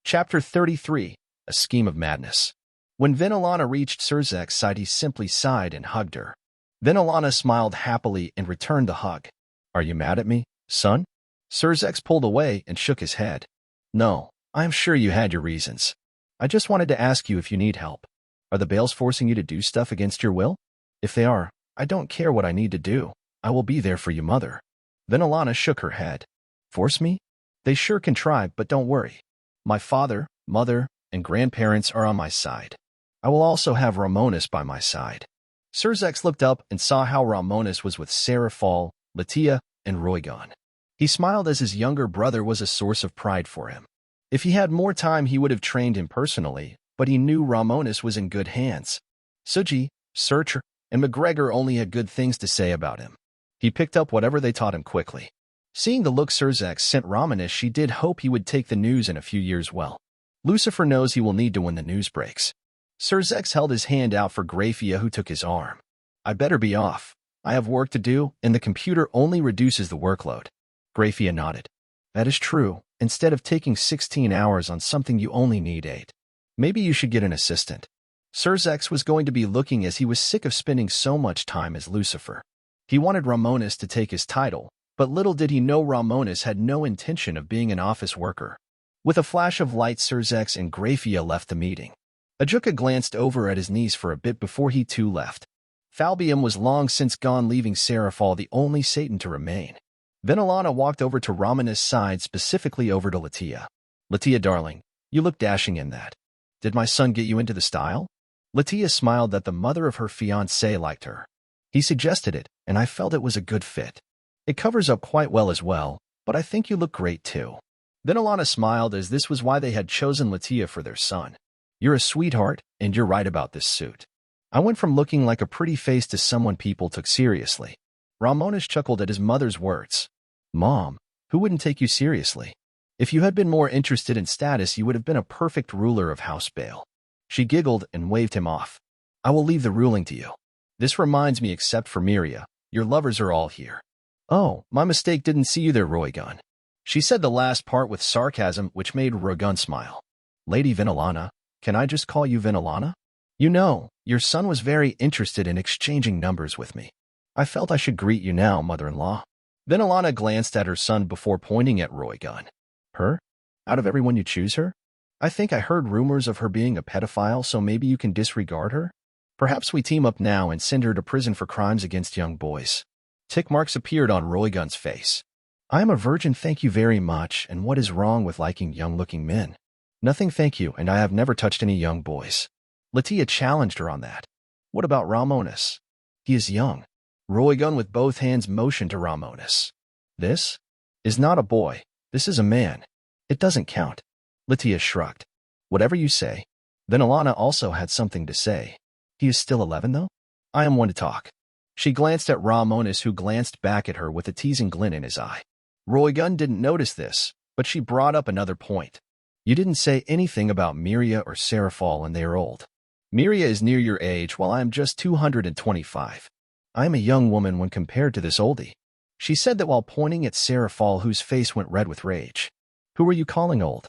Chapter 33. A Scheme of Madness. When Vinalana reached Surzek's side, he simply sighed and hugged her. Vinalana smiled happily and returned the hug. "Are you mad at me, son?" Surzek pulled away and shook his head. "No, I am sure you had your reasons. I just wanted to ask you if you need help. Are the Bales forcing you to do stuff against your will? If they are, I don't care what I need to do. I will be there for you, mother." Vinalana shook her head. "Force me? They sure can try, but don't worry. My father, mother, and grandparents are on my side. I will also have Romonus by my side." Surzek looked up and saw how Romonus was with Rahvdall, Latia, and Roygon. He smiled as his younger brother was a source of pride for him. If he had more time, he would have trained him personally, but he knew Romonus was in good hands. Suji, Searcher, and McGregor only had good things to say about him. He picked up whatever they taught him quickly. Seeing the look Surzek sent Romonus, she did hope he would take the news in a few years well. Lucifer knows he will need to when the news breaks. Surzek held his hand out for Grafia, who took his arm. "I better be off. I have work to do, and the computer only reduces the workload." Grafia nodded. "That is true. Instead of taking 16 hours on something, you only need 8. Maybe you should get an assistant." Surzek was going to be looking as he was sick of spending so much time as Lucifer. He wanted Romonus to take his title, but little did he know Romonus had no intention of being an office worker. With a flash of light, Surzek and Grafia left the meeting. Ajuka glanced over at his niece for a bit before he too left. Falbium was long since gone, leaving Rahvdall the only Satan to remain. Vinalana walked over to Romonus' side, specifically over to Latia. "Latia, darling, you look dashing in that. Did my son get you into the style?" Latia smiled that the mother of her fiancé liked her. "He suggested it, and I felt it was a good fit. It covers up quite well as well, but I think you look great too." Vinalana smiled, as this was why they had chosen Latia for their son. "You're a sweetheart, and you're right about this suit. I went from looking like a pretty face to someone people took seriously." Romonus chuckled at his mother's words. "Mom, who wouldn't take you seriously? If you had been more interested in status, you would have been a perfect ruler of House Bale." She giggled and waved him off. "I will leave the ruling to you. This reminds me, except for Miria, your lovers are all here." "Oh, my mistake, didn't see you there, Roygon." She said the last part with sarcasm, which made Roygon smile. "Lady Vinalana, can I just call you Vinalana? You know, your son was very interested in exchanging numbers with me. I felt I should greet you now, mother-in-law." Vinalana glanced at her son before pointing at Roygon. "Her? Out of everyone you choose her? I think I heard rumors of her being a pedophile, so maybe you can disregard her? Perhaps we team up now and send her to prison for crimes against young boys." Tick marks appeared on Roygon's face. "I am a virgin, thank you very much, and what is wrong with liking young-looking men?" "Nothing, thank you, and I have never touched any young boys." Latia challenged her on that. "What about Romonus? He is young." Roygon with both hands motioned to Romonus. "This is not a boy. This is a man. It doesn't count." Latia shrugged. "Whatever you say." Vinalana also had something to say. "He is still 11, though? I am one to talk." She glanced at Romonus, who glanced back at her with a teasing glint in his eye. Roygon didn't notice this, but she brought up another point. "You didn't say anything about Miria or Rahvdall, and they are old. Miria is near your age, while I am just 225. I am a young woman when compared to this oldie." She said that while pointing at Rahvdall, whose face went red with rage. "Who are you calling old?"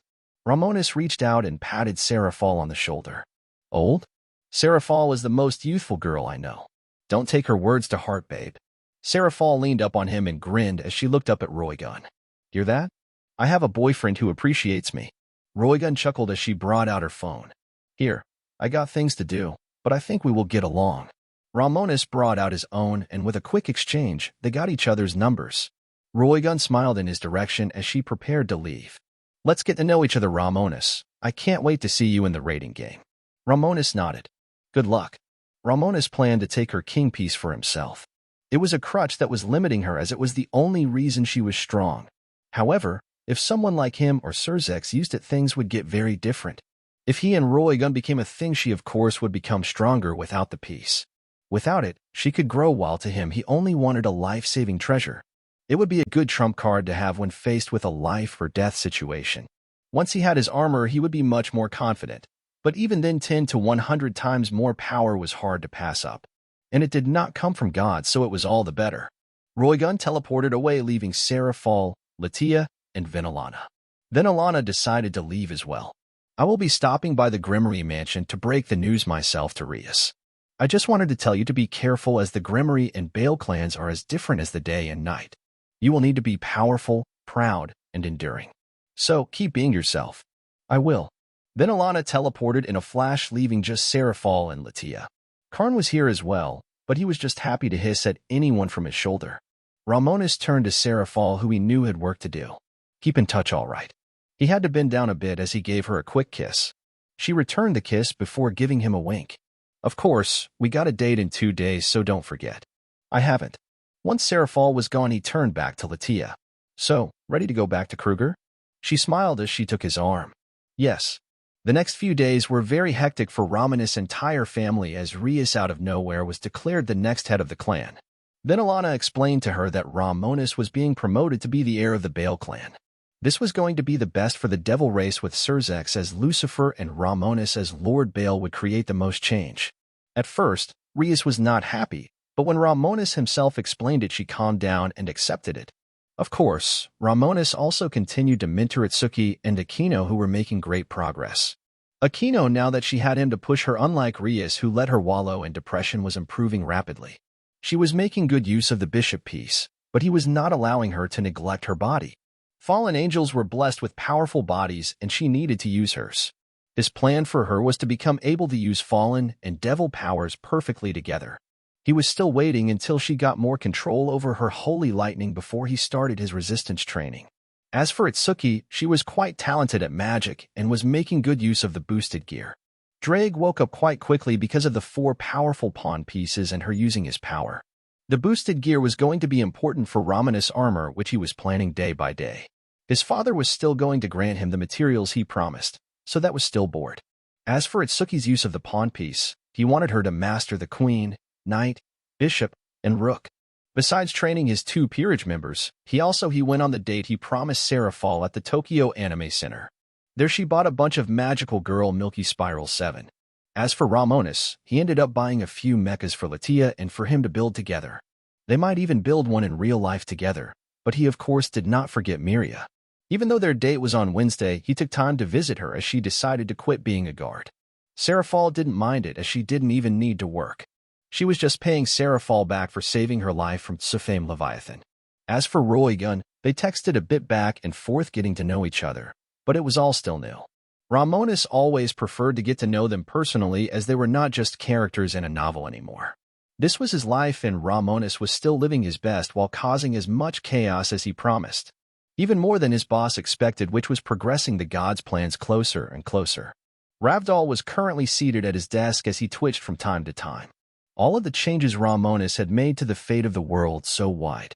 Romonus reached out and patted Rahvdall on the shoulder. "Old? Rahvdall is the most youthful girl I know. Don't take her words to heart, babe." Rahvdall leaned up on him and grinned as she looked up at Roygon. "Hear that? I have a boyfriend who appreciates me." Roygon chuckled as she brought out her phone. "Here, I got things to do, but I think we will get along." Romonus brought out his own, and with a quick exchange, they got each other's numbers. Roygon smiled in his direction as she prepared to leave. "Let's get to know each other, Romonus. I can't wait to see you in the raiding game." Romonus nodded. "Good luck." Romonus planned to take her king piece for himself. It was a crutch that was limiting her, as it was the only reason she was strong. However, if someone like him or Surzek used it, things would get very different. If he and Roygon became a thing, she of course would become stronger without the piece. Without it, she could grow, while to him he only wanted a life-saving treasure. It would be a good trump card to have when faced with a life-or-death situation. Once he had his armor, he would be much more confident. But even then, 10 to 100 times more power was hard to pass up. And it did not come from God, so it was all the better. Roygon teleported away, leaving Rahvdall, Latia, and Vinalana. Vinalana decided to leave as well. I will be stopping by the Gremory mansion to break the news myself to Rias. I just wanted to tell you to be careful as the Gremory and Bale clans are as different as the day and night. You will need to be powerful, proud, and enduring. So, keep being yourself. I will. Then Alana teleported in a flash, leaving just Rahvdall and Latia. Karn was here as well, but he was just happy to hiss at anyone from his shoulder. Romonus turned to Rahvdall, who he knew had work to do. Keep in touch, all right. He had to bend down a bit as he gave her a quick kiss. She returned the kiss before giving him a wink. Of course, we got a date in 2 days, so don't forget. I haven't. Once Rahvdall was gone, he turned back to Latia. So, ready to go back to Kruger? She smiled as she took his arm. Yes. The next few days were very hectic for Romonus' entire family as Rias out of nowhere was declared the next head of the clan. Then Alana explained to her that Romonus was being promoted to be the heir of the Bale clan. This was going to be the best for the devil race, with Syrzek as Lucifer and Romonus as Lord Bale would create the most change. At first, Rias was not happy, but when Romonus himself explained it, she calmed down and accepted it. Of course, Romonus also continued to mentor Itsuki and Aquino, who were making great progress. Aquino, now that she had him to push her, unlike Rias, who let her wallow in depression, was improving rapidly. She was making good use of the bishop piece, but he was not allowing her to neglect her body. Fallen angels were blessed with powerful bodies, and she needed to use hers. His plan for her was to become able to use fallen and devil powers perfectly together. He was still waiting until she got more control over her holy lightning before he started his resistance training. As for Itsuki, she was quite talented at magic and was making good use of the boosted gear. Drake woke up quite quickly because of the 4 powerful pawn pieces and her using his power. The boosted gear was going to be important for Romonus' armor, which he was planning day by day. His father was still going to grant him the materials he promised, so that was still bored. As for Itsuki's use of the pawn piece, he wanted her to master the queen, knight, bishop, and rook. Besides training his 2 peerage members, he went on the date he promised Rahvdall at the Tokyo Anime Center. There she bought a bunch of magical girl Milky Spiral 7. As for Romonus, he ended up buying a few mechas for Latia and for him to build together. They might even build one in real life together, but he of course did not forget Miria. Even though their date was on Wednesday, he took time to visit her as she decided to quit being a guard. Rahvdall didn't mind it as she didn't even need to work. She was just paying Rahvdall back for saving her life from Tsufame Leviathan. As for Roigun, they texted a bit back and forth getting to know each other, but it was all still new. Romonus always preferred to get to know them personally as they were not just characters in a novel anymore. This was his life, and Romonus was still living his best while causing as much chaos as he promised. Even more than his boss expected, which was progressing the gods' plans closer and closer. Rahvdall was currently seated at his desk as he twitched from time to time. All of the changes Romonus had made to the fate of the world so wide,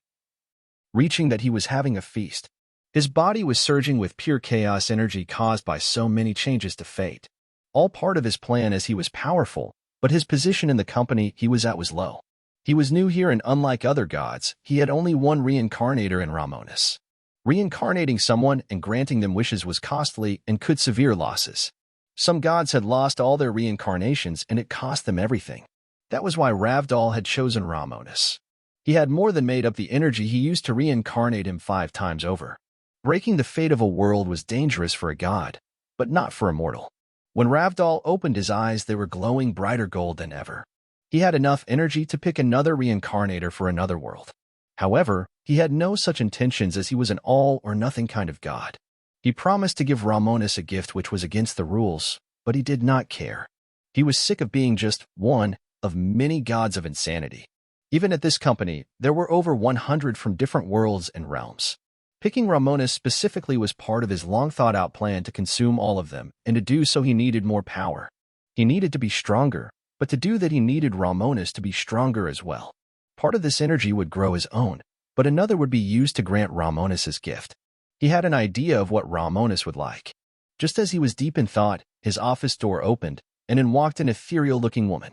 reaching that he was having a feast. His body was surging with pure chaos energy caused by so many changes to fate. All part of his plan, as he was powerful, but his position in the company he was at was low. He was new here, and unlike other gods, he had only one reincarnator in Romonus. Reincarnating someone and granting them wishes was costly and could severe losses. Some gods had lost all their reincarnations and it cost them everything. That was why Rahvdall had chosen Romonus. He had more than made up the energy he used to reincarnate him 5 times over. Breaking the fate of a world was dangerous for a god, but not for a mortal. When Rahvdall opened his eyes, they were glowing brighter gold than ever. He had enough energy to pick another reincarnator for another world. However, he had no such intentions as he was an all-or-nothing kind of god. He promised to give Romonus a gift which was against the rules, but he did not care. He was sick of being just one of many gods of insanity. Even at this company, there were over 100 from different worlds and realms. Picking Romonus specifically was part of his long-thought-out plan to consume all of them, and to do so he needed more power. He needed to be stronger, but to do that he needed Romonus to be stronger as well. Part of this energy would grow his own, but another would be used to grant Romonus's gift. He had an idea of what Romonus would like. Just as he was deep in thought, his office door opened, and in walked an ethereal-looking woman.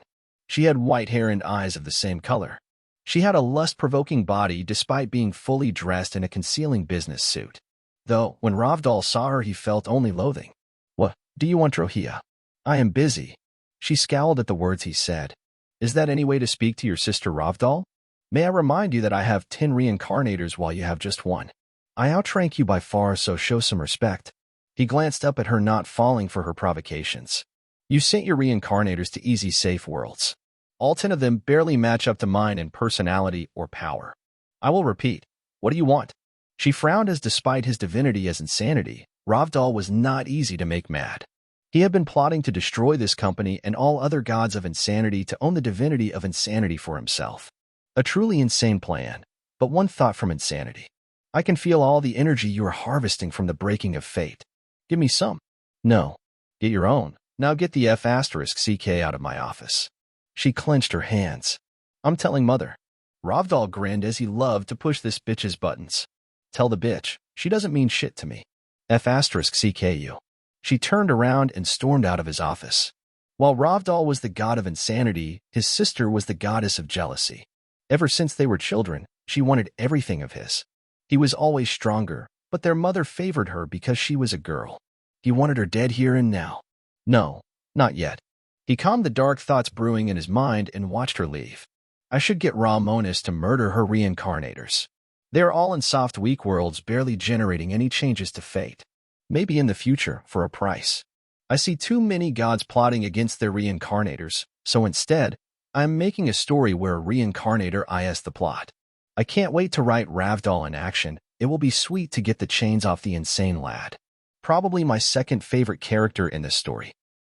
She had white hair and eyes of the same color. She had a lust-provoking body despite being fully dressed in a concealing business suit. Though, when Rahvdall saw her, he felt only loathing. "What do you want, Rohia?" "I am busy." She scowled at the words he said. "Is that any way to speak to your sister Rahvdall? May I remind you that I have 10 reincarnators while you have just one. I outrank you by far, so show some respect." He glanced up at her, not falling for her provocations. You sent your reincarnators to easy, safe worlds. All 10 of them barely match up to mine in personality or power. I will repeat. What do you want? She frowned, as despite his divinity as insanity, Rahvdall was not easy to make mad. He had been plotting to destroy this company and all other gods of insanity to own the divinity of insanity for himself. A truly insane plan, but one thought from insanity. I can feel all the energy you are harvesting from the breaking of fate. Give me some. No. Get your own. Now get the F***ck out of my office. She clenched her hands. I'm telling Mother. Rahvdall grinned as he loved to push this bitch's buttons. Tell the bitch. She doesn't mean shit to me. F***ck you. She turned around and stormed out of his office. While Rahvdall was the god of insanity, his sister was the goddess of jealousy. Ever since they were children, she wanted everything of his. He was always stronger, but their mother favored her because she was a girl. He wanted her dead here and now. No, not yet. He calmed the dark thoughts brewing in his mind and watched her leave. I should get Romonus to murder her reincarnators. They are all in soft, weak worlds, barely generating any changes to fate. Maybe in the future, for a price. I see too many gods plotting against their reincarnators, so instead, I am making a story where a reincarnator is the plot. I can't wait to write Rahvdall in action. It will be sweet to get the chains off the insane lad. Probably my second favorite character in this story.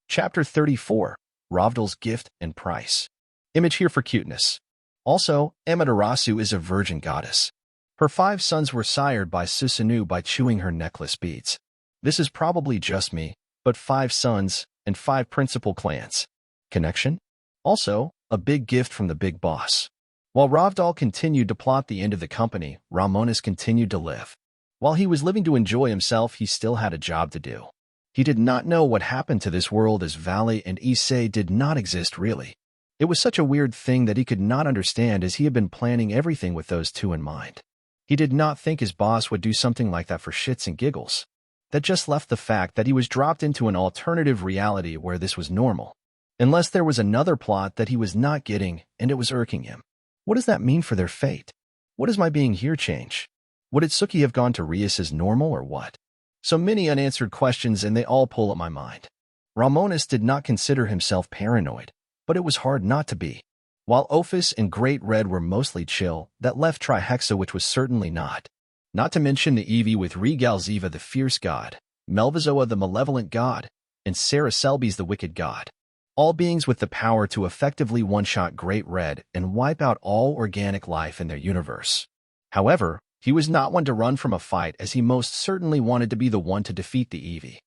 Chapter 34, Rahvdall's Gift and Price. Image here for cuteness. Also, Amaterasu is a virgin goddess. Her 5 sons were sired by Susanu by chewing her necklace beads. This is probably just me, but 5 sons and 5 principal clans. Connection? Also, a big gift from the big boss. While Rahvdall continued to plot the end of the company, Romonus continued to live. While he was living to enjoy himself, he still had a job to do. He did not know what happened to this world, as Valley and Issei did not exist really. It was such a weird thing that he could not understand, as he had been planning everything with those 2 in mind. He did not think his boss would do something like that for shits and giggles. That just left the fact that he was dropped into an alternative reality where this was normal. Unless there was another plot that he was not getting, and it was irking him. What does that mean for their fate? What does my being here change? Would Itsuki have gone to Rias as normal or what? So many unanswered questions, and they all pull at my mind. Romonus did not consider himself paranoid, but it was hard not to be. While Ophis and Great Red were mostly chill, that left Trihexa, which was certainly not. Not to mention the Eevee with Regalziva the fierce god, Melvizoa the malevolent god, and Saraselbes the wicked god. All beings with the power to effectively one-shot Great Red and wipe out all organic life in their universe. However, he was not one to run from a fight, as he most certainly wanted to be the one to defeat the Eevee.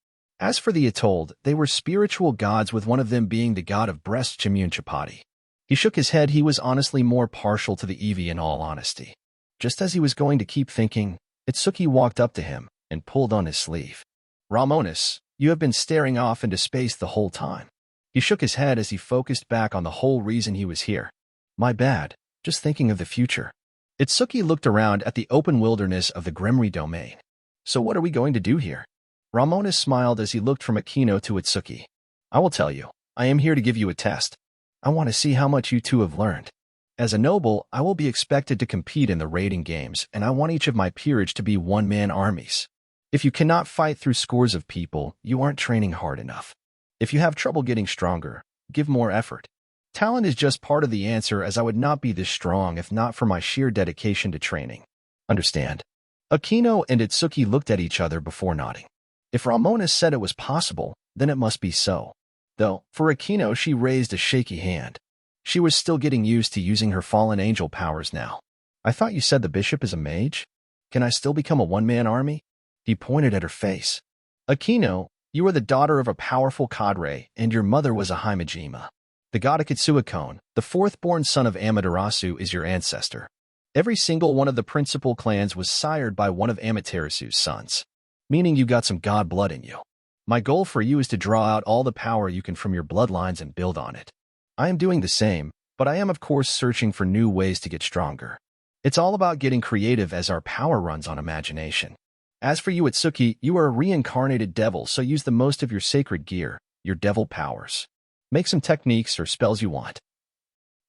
As for the Atolled, they were spiritual gods, with one of them being the god of breast Chimun Chapati. He shook his head. He was honestly more partial to the Eevee, in all honesty. Just as he was going to keep thinking, Itsuki walked up to him and pulled on his sleeve. Romonus, you have been staring off into space the whole time. He shook his head as he focused back on the whole reason he was here. My bad, just thinking of the future. Itsuki looked around at the open wilderness of the Gremory domain. So what are we going to do here? Romonus smiled as he looked from Akino to Itsuki. I will tell you, I am here to give you a test. I want to see how much you 2 have learned. As a noble, I will be expected to compete in the raiding games, and I want each of my peerage to be one-man armies. If you cannot fight through scores of people, you aren't training hard enough. If you have trouble getting stronger, give more effort. Talent is just part of the answer, as I would not be this strong if not for my sheer dedication to training. Understand? Akino and Itsuki looked at each other before nodding. If Romonus said it was possible, then it must be so. Though, for Akino, she raised a shaky hand. She was still getting used to using her fallen angel powers now. I thought you said the bishop is a mage? Can I still become a one-man army? He pointed at her face. Akino, you are the daughter of a powerful cadre, and your mother was a Himejima. The god Akitsuakone, the 4th-born son of Amaterasu, is your ancestor. Every single one of the principal clans was sired by one of Amaterasu's sons, meaning you got some god blood in you. My goal for you is to draw out all the power you can from your bloodlines and build on it. I am doing the same, but I am of course searching for new ways to get stronger. It's all about getting creative, as our power runs on imagination. As for you, Itsuki, you are a reincarnated devil, so use the most of your sacred gear, your devil powers. Make some techniques or spells you want.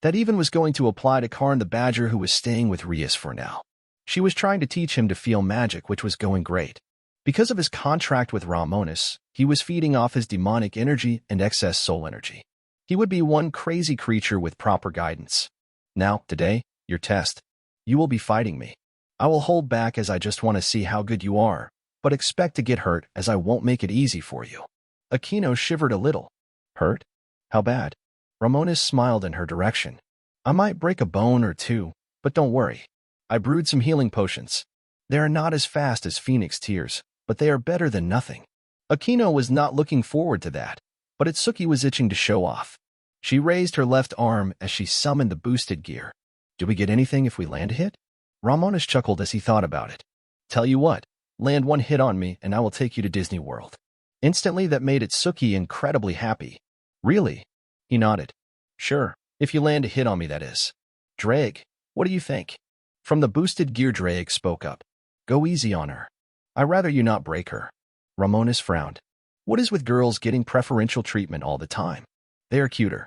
That even was going to apply to Karn the Badger, who was staying with Rias for now. She was trying to teach him to feel magic, which was going great. Because of his contract with Romonus, he was feeding off his demonic energy and excess soul energy. He would be one crazy creature with proper guidance. Now, today, your test. You will be fighting me. I will hold back as I just want to see how good you are, but expect to get hurt as I won't make it easy for you. Aquino shivered a little. Hurt? How bad? Romonus smiled in her direction. I might break a bone or two, but don't worry. I brewed some healing potions. They are not as fast as Phoenix Tears, but they are better than nothing. Aquino was not looking forward to that, but Itsuki was itching to show off. She raised her left arm as she summoned the boosted gear. Do we get anything if we land a hit? Romonus chuckled as he thought about it. Tell you what, land one hit on me and I will take you to Disney World. Instantly that made Itsuki incredibly happy. Really? He nodded. Sure, if you land a hit on me, that is. Drake, what do you think? From the boosted gear, Drake spoke up. Go easy on her. I'd rather you not break her. Romonus frowned. What is with girls getting preferential treatment all the time? They are cuter.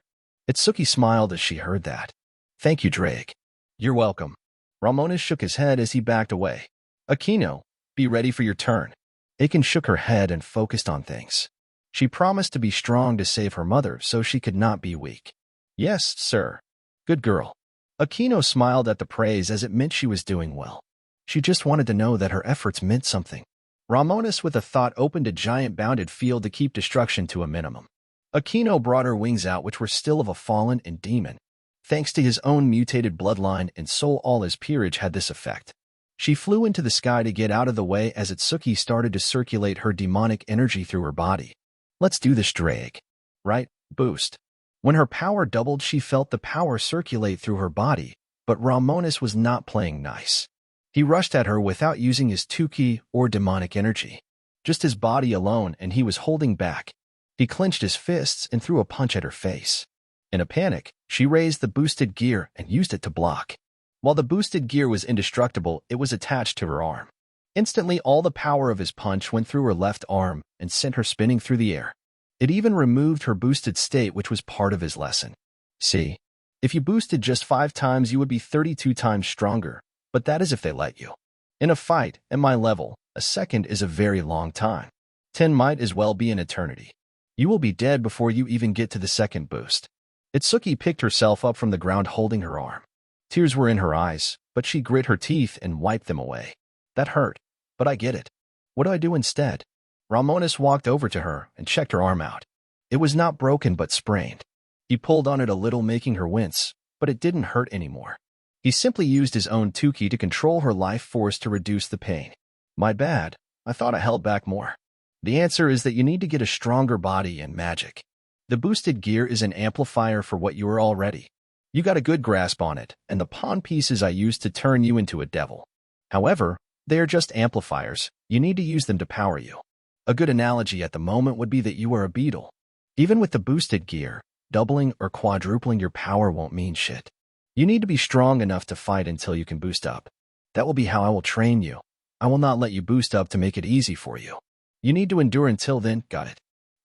Itsuki smiled as she heard that. Thank you, Drake. You're welcome. Romonus shook his head as he backed away. Aquino, be ready for your turn. Aiken shook her head and focused on things. She promised to be strong to save her mother so she could not be weak. Yes, sir. Good girl. Aquino smiled at the praise as it meant she was doing well. She just wanted to know that her efforts meant something. Romonus with a thought opened a giant bounded field to keep destruction to a minimum. Aquino brought her wings out, which were still of a fallen and demon. Thanks to his own mutated bloodline and soul, all his peerage had this effect. She flew into the sky to get out of the way as Itsuki started to circulate her demonic energy through her body. Let's do this, Drake. Right? Boost. When her power doubled, she felt the power circulate through her body, but Romonus was not playing nice. He rushed at her without using his Tuki or demonic energy. Just his body alone, and he was holding back. He clenched his fists and threw a punch at her face. In a panic, she raised the boosted gear and used it to block. While the boosted gear was indestructible, it was attached to her arm. Instantly, all the power of his punch went through her left arm and sent her spinning through the air. It even removed her boosted state, which was part of his lesson. See, if you boosted just 5 times, you would be 32 times stronger, but that is if they let you. In a fight, at my level, a second is a very long time. 10 might as well be an eternity. You will be dead before you even get to the second boost. Itsuki picked herself up from the ground holding her arm. Tears were in her eyes, but she grit her teeth and wiped them away. That hurt, but I get it. What do I do instead? Romonus walked over to her and checked her arm out. It was not broken but sprained. He pulled on it a little, making her wince, but it didn't hurt anymore. He simply used his own Tuki to control her life force to reduce the pain. My bad, I thought I held back more. The answer is that you need to get a stronger body and magic. The boosted gear is an amplifier for what you are already. You got a good grasp on it, and the pawn pieces I used to turn you into a devil. However, they are just amplifiers. You need to use them to power you. A good analogy at the moment would be that you are a beetle. Even with the boosted gear, doubling or quadrupling your power won't mean shit. You need to be strong enough to fight until you can boost up. That will be how I will train you. I will not let you boost up to make it easy for you. You need to endure until then, got it?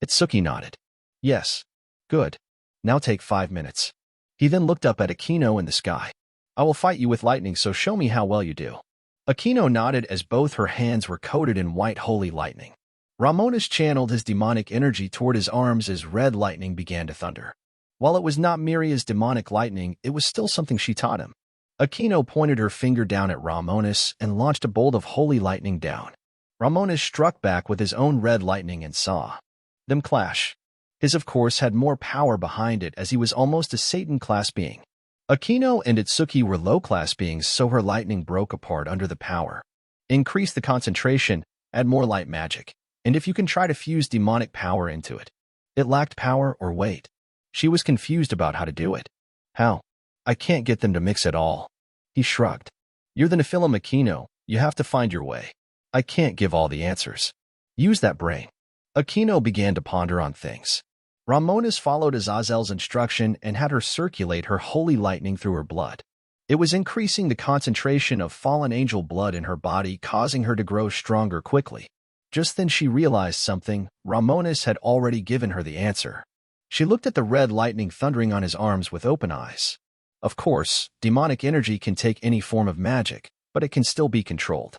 Itsuki nodded. Yes. Good. Now take 5 minutes. He then looked up at Aquino in the sky. I will fight you with lightning, so show me how well you do. Aquino nodded as both her hands were coated in white holy lightning. Romonus channeled his demonic energy toward his arms as red lightning began to thunder. While it was not Miria's demonic lightning, it was still something she taught him. Aquino pointed her finger down at Romonus and launched a bolt of holy lightning down. Romonus struck back with his own red lightning and saw them clash. His, of course, had more power behind it as he was almost a Satan-class being. Aquino and Itsuki were low-class beings, so her lightning broke apart under the power. Increase the concentration, add more light magic, and if you can try to fuse demonic power into it. It lacked power or weight. She was confused about how to do it. How? I can't get them to mix at all. He shrugged. You're the Nephilim, Aquino. You have to find your way. I can't give all the answers. Use that brain. Aquino began to ponder on things. Romonus followed Azazel's instruction and had her circulate her holy lightning through her blood. It was increasing the concentration of fallen angel blood in her body, causing her to grow stronger quickly. Just then she realized something. Romonus had already given her the answer. She looked at the red lightning thundering on his arms with open eyes. Of course, demonic energy can take any form of magic, but it can still be controlled.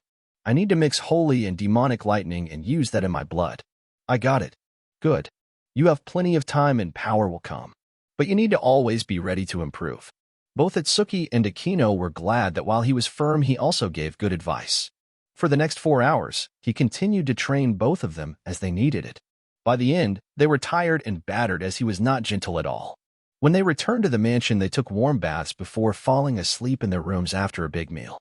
I need to mix holy and demonic lightning and use that in my blood. I got it. Good. You have plenty of time and power will come. But you need to always be ready to improve. Both Atsuki and Akino were glad that while he was firm, he also gave good advice. For the next 4 hours, he continued to train both of them as they needed it. By the end, they were tired and battered as he was not gentle at all. When they returned to the mansion, they took warm baths before falling asleep in their rooms after a big meal.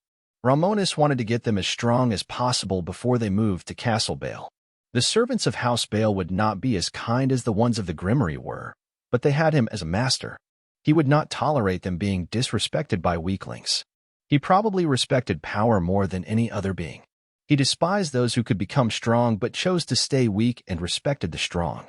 Romonus wanted to get them as strong as possible before they moved to Castle Bale. The servants of House Bale would not be as kind as the ones of the Gremory were, but they had him as a master. He would not tolerate them being disrespected by weaklings. He probably respected power more than any other being. He despised those who could become strong but chose to stay weak and respected the strong.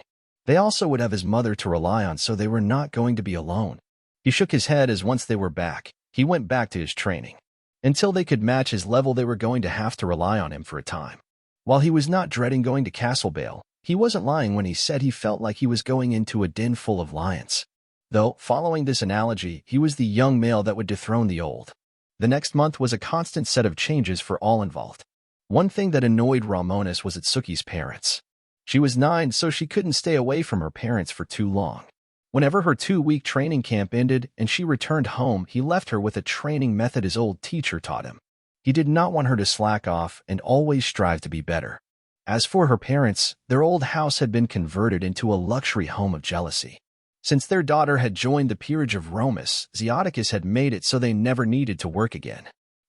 They also would have his mother to rely on, so they were not going to be alone. He shook his head as once they were back, he went back to his training. Until they could match his level, they were going to have to rely on him for a time. While he was not dreading going to Castle Bale, he wasn't lying when he said he felt like he was going into a den full of lions. Though, following this analogy, he was the young male that would dethrone the old. The next month was a constant set of changes for all involved. One thing that annoyed Romonus was Atsuki's parents. She was 9, so she couldn't stay away from her parents for too long. Whenever her 2-week training camp ended and she returned home, he left her with a training method his old teacher taught him. He did not want her to slack off and always strive to be better. As for her parents, their old house had been converted into a luxury home of jealousy. Since their daughter had joined the peerage of Romus, Zeoticus had made it so they never needed to work again.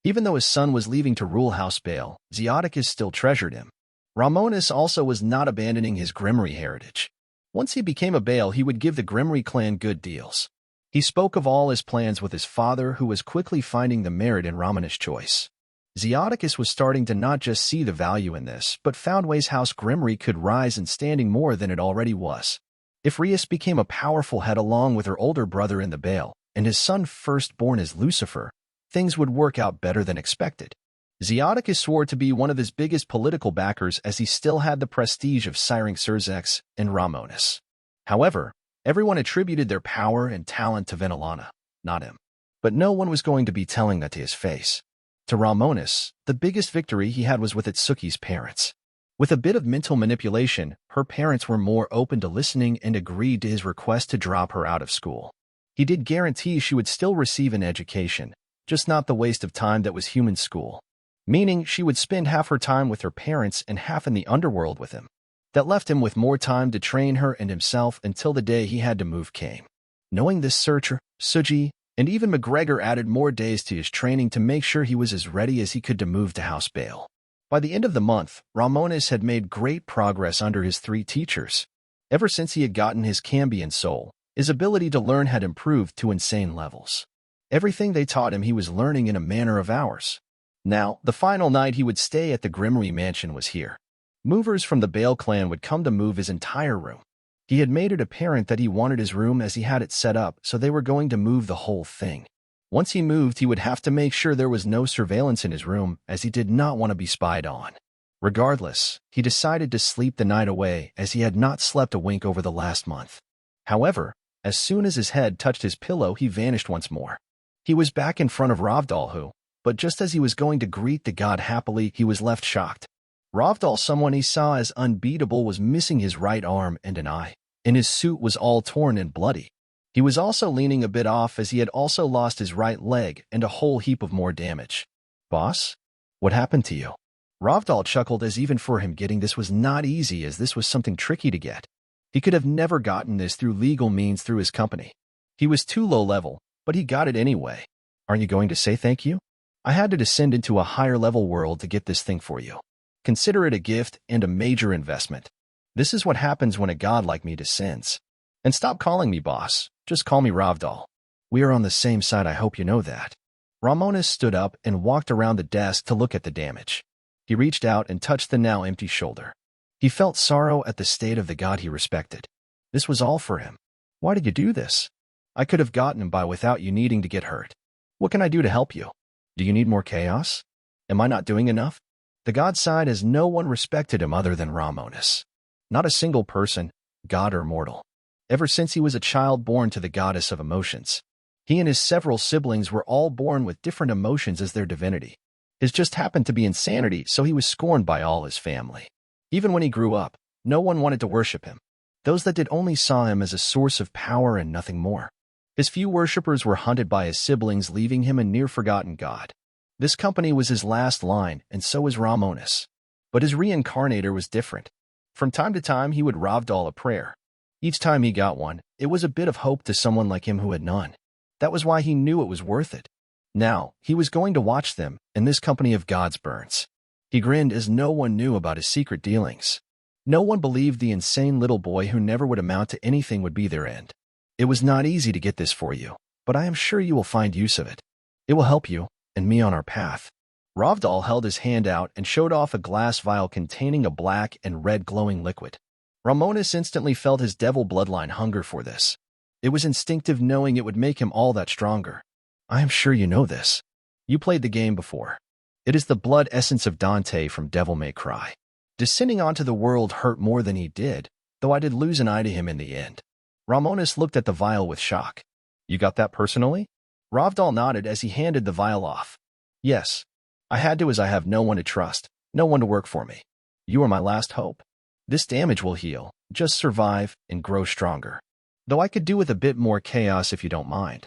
Even though his son was leaving to rule House Bale, Zeoticus still treasured him. Romonus also was not abandoning his Gremory heritage. Once he became a Bale, he would give the Gremory clan good deals. He spoke of all his plans with his father, who was quickly finding the merit in Romonus' choice. Zeoticus was starting to not just see the value in this, but found ways House Gremory could rise in standing more than it already was. If Rias became a powerful head along with her older brother in the Bale, and his son firstborn as Lucifer, things would work out better than expected. Zeoticus swore to be one of his biggest political backers as he still had the prestige of siring Surzex and Romonus. However, everyone attributed their power and talent to Venelana, not him. But no one was going to be telling that to his face. To Romonus, the biggest victory he had was with Atsuki's parents. With a bit of mental manipulation, her parents were more open to listening and agreed to his request to drop her out of school. He did guarantee she would still receive an education, just not the waste of time that was human school. Meaning she would spend half her time with her parents and half in the underworld with him. That left him with more time to train her and himself until the day he had to move came. Knowing this, Searcher, Suji, and even McGregor added more days to his training to make sure he was as ready as he could to move to House Bale. By the end of the month, Romonus had made great progress under his 3 teachers. Ever since he had gotten his Cambion soul, his ability to learn had improved to insane levels. Everything they taught him he was learning in a manner of hours. Now, the final night he would stay at the Gremory mansion was here. Movers from the Bale clan would come to move his entire room. He had made it apparent that he wanted his room as he had it set up, so they were going to move the whole thing. Once he moved, he would have to make sure there was no surveillance in his room, as he did not want to be spied on. Regardless, he decided to sleep the night away, as he had not slept a wink over the last month. However, as soon as his head touched his pillow, he vanished once more. He was back in front of Rahvdall, but just as he was going to greet the god happily, he was left shocked. Rahvdall, someone he saw as unbeatable, was missing his right arm and an eye, and his suit was all torn and bloody. He was also leaning a bit off as he had also lost his right leg and a whole heap of more damage. Boss? What happened to you? Rahvdall chuckled, as even for him getting this was not easy, as this was something tricky to get. He could have never gotten this through legal means through his company. He was too low level, but he got it anyway. Aren't you going to say thank you? I had to descend into a higher level world to get this thing for you. Consider it a gift and a major investment. This is what happens when a god like me descends. And stop calling me boss, just call me Rahvdall. We are on the same side, I hope you know that. Romonus stood up and walked around the desk to look at the damage. He reached out and touched the now empty shoulder. He felt sorrow at the state of the god he respected. This was all for him. Why did you do this? I could have gotten him by without you needing to get hurt. What can I do to help you? Do you need more chaos? Am I not doing enough? The god sighed as no one respected him other than Romonus. Not a single person, god or mortal. Ever since he was a child born to the goddess of emotions, he and his several siblings were all born with different emotions as their divinity. His just happened to be insanity, so he was scorned by all his family. Even when he grew up, no one wanted to worship him. Those that did only saw him as a source of power and nothing more. His few worshippers were hunted by his siblings, leaving him a near-forgotten god. This company was his last line, and so was Romonus. But his reincarnator was different. From time to time, he would Rahvdall a prayer. Each time he got one, it was a bit of hope to someone like him who had none. That was why he knew it was worth it. Now, he was going to watch them, in this company of gods burns. He grinned as no one knew about his secret dealings. No one believed the insane little boy who never would amount to anything would be their end. It was not easy to get this for you, but I am sure you will find use of it. It will help you, and me on our path. Rahvdall held his hand out and showed off a glass vial containing a black and red glowing liquid. Romonus instantly felt his devil bloodline hunger for this. It was instinctive, knowing it would make him all that stronger. I am sure you know this. You played the game before. It is the blood essence of Dante from Devil May Cry. Descending onto the world hurt more than he did, though I did lose an eye to him in the end. Romonus looked at the vial with shock. You got that personally? Rahvdall nodded as he handed the vial off. Yes. I had to, as I have no one to trust, no one to work for me. You are my last hope. This damage will heal, just survive, and grow stronger. Though I could do with a bit more chaos if you don't mind.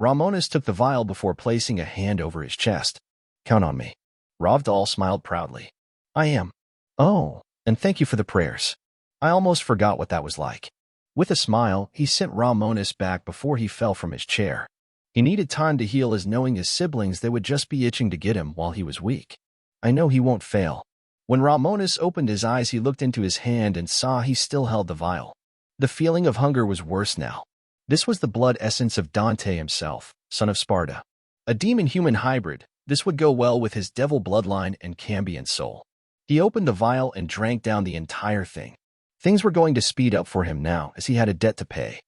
Romonus took the vial before placing a hand over his chest. Count on me. Rahvdall smiled proudly. I am. Oh, and thank you for the prayers. I almost forgot what that was like. With a smile, he sent Romonus back before he fell from his chair. He needed time to heal, as knowing his siblings, they would just be itching to get him while he was weak. I know he won't fail. When Romonus opened his eyes, he looked into his hand and saw he still held the vial. The feeling of hunger was worse now. This was the blood essence of Dante himself, son of Sparta. A demon-human hybrid, this would go well with his devil bloodline and Cambian soul. He opened the vial and drank down the entire thing. Things were going to speed up for him now, as he had a debt to pay.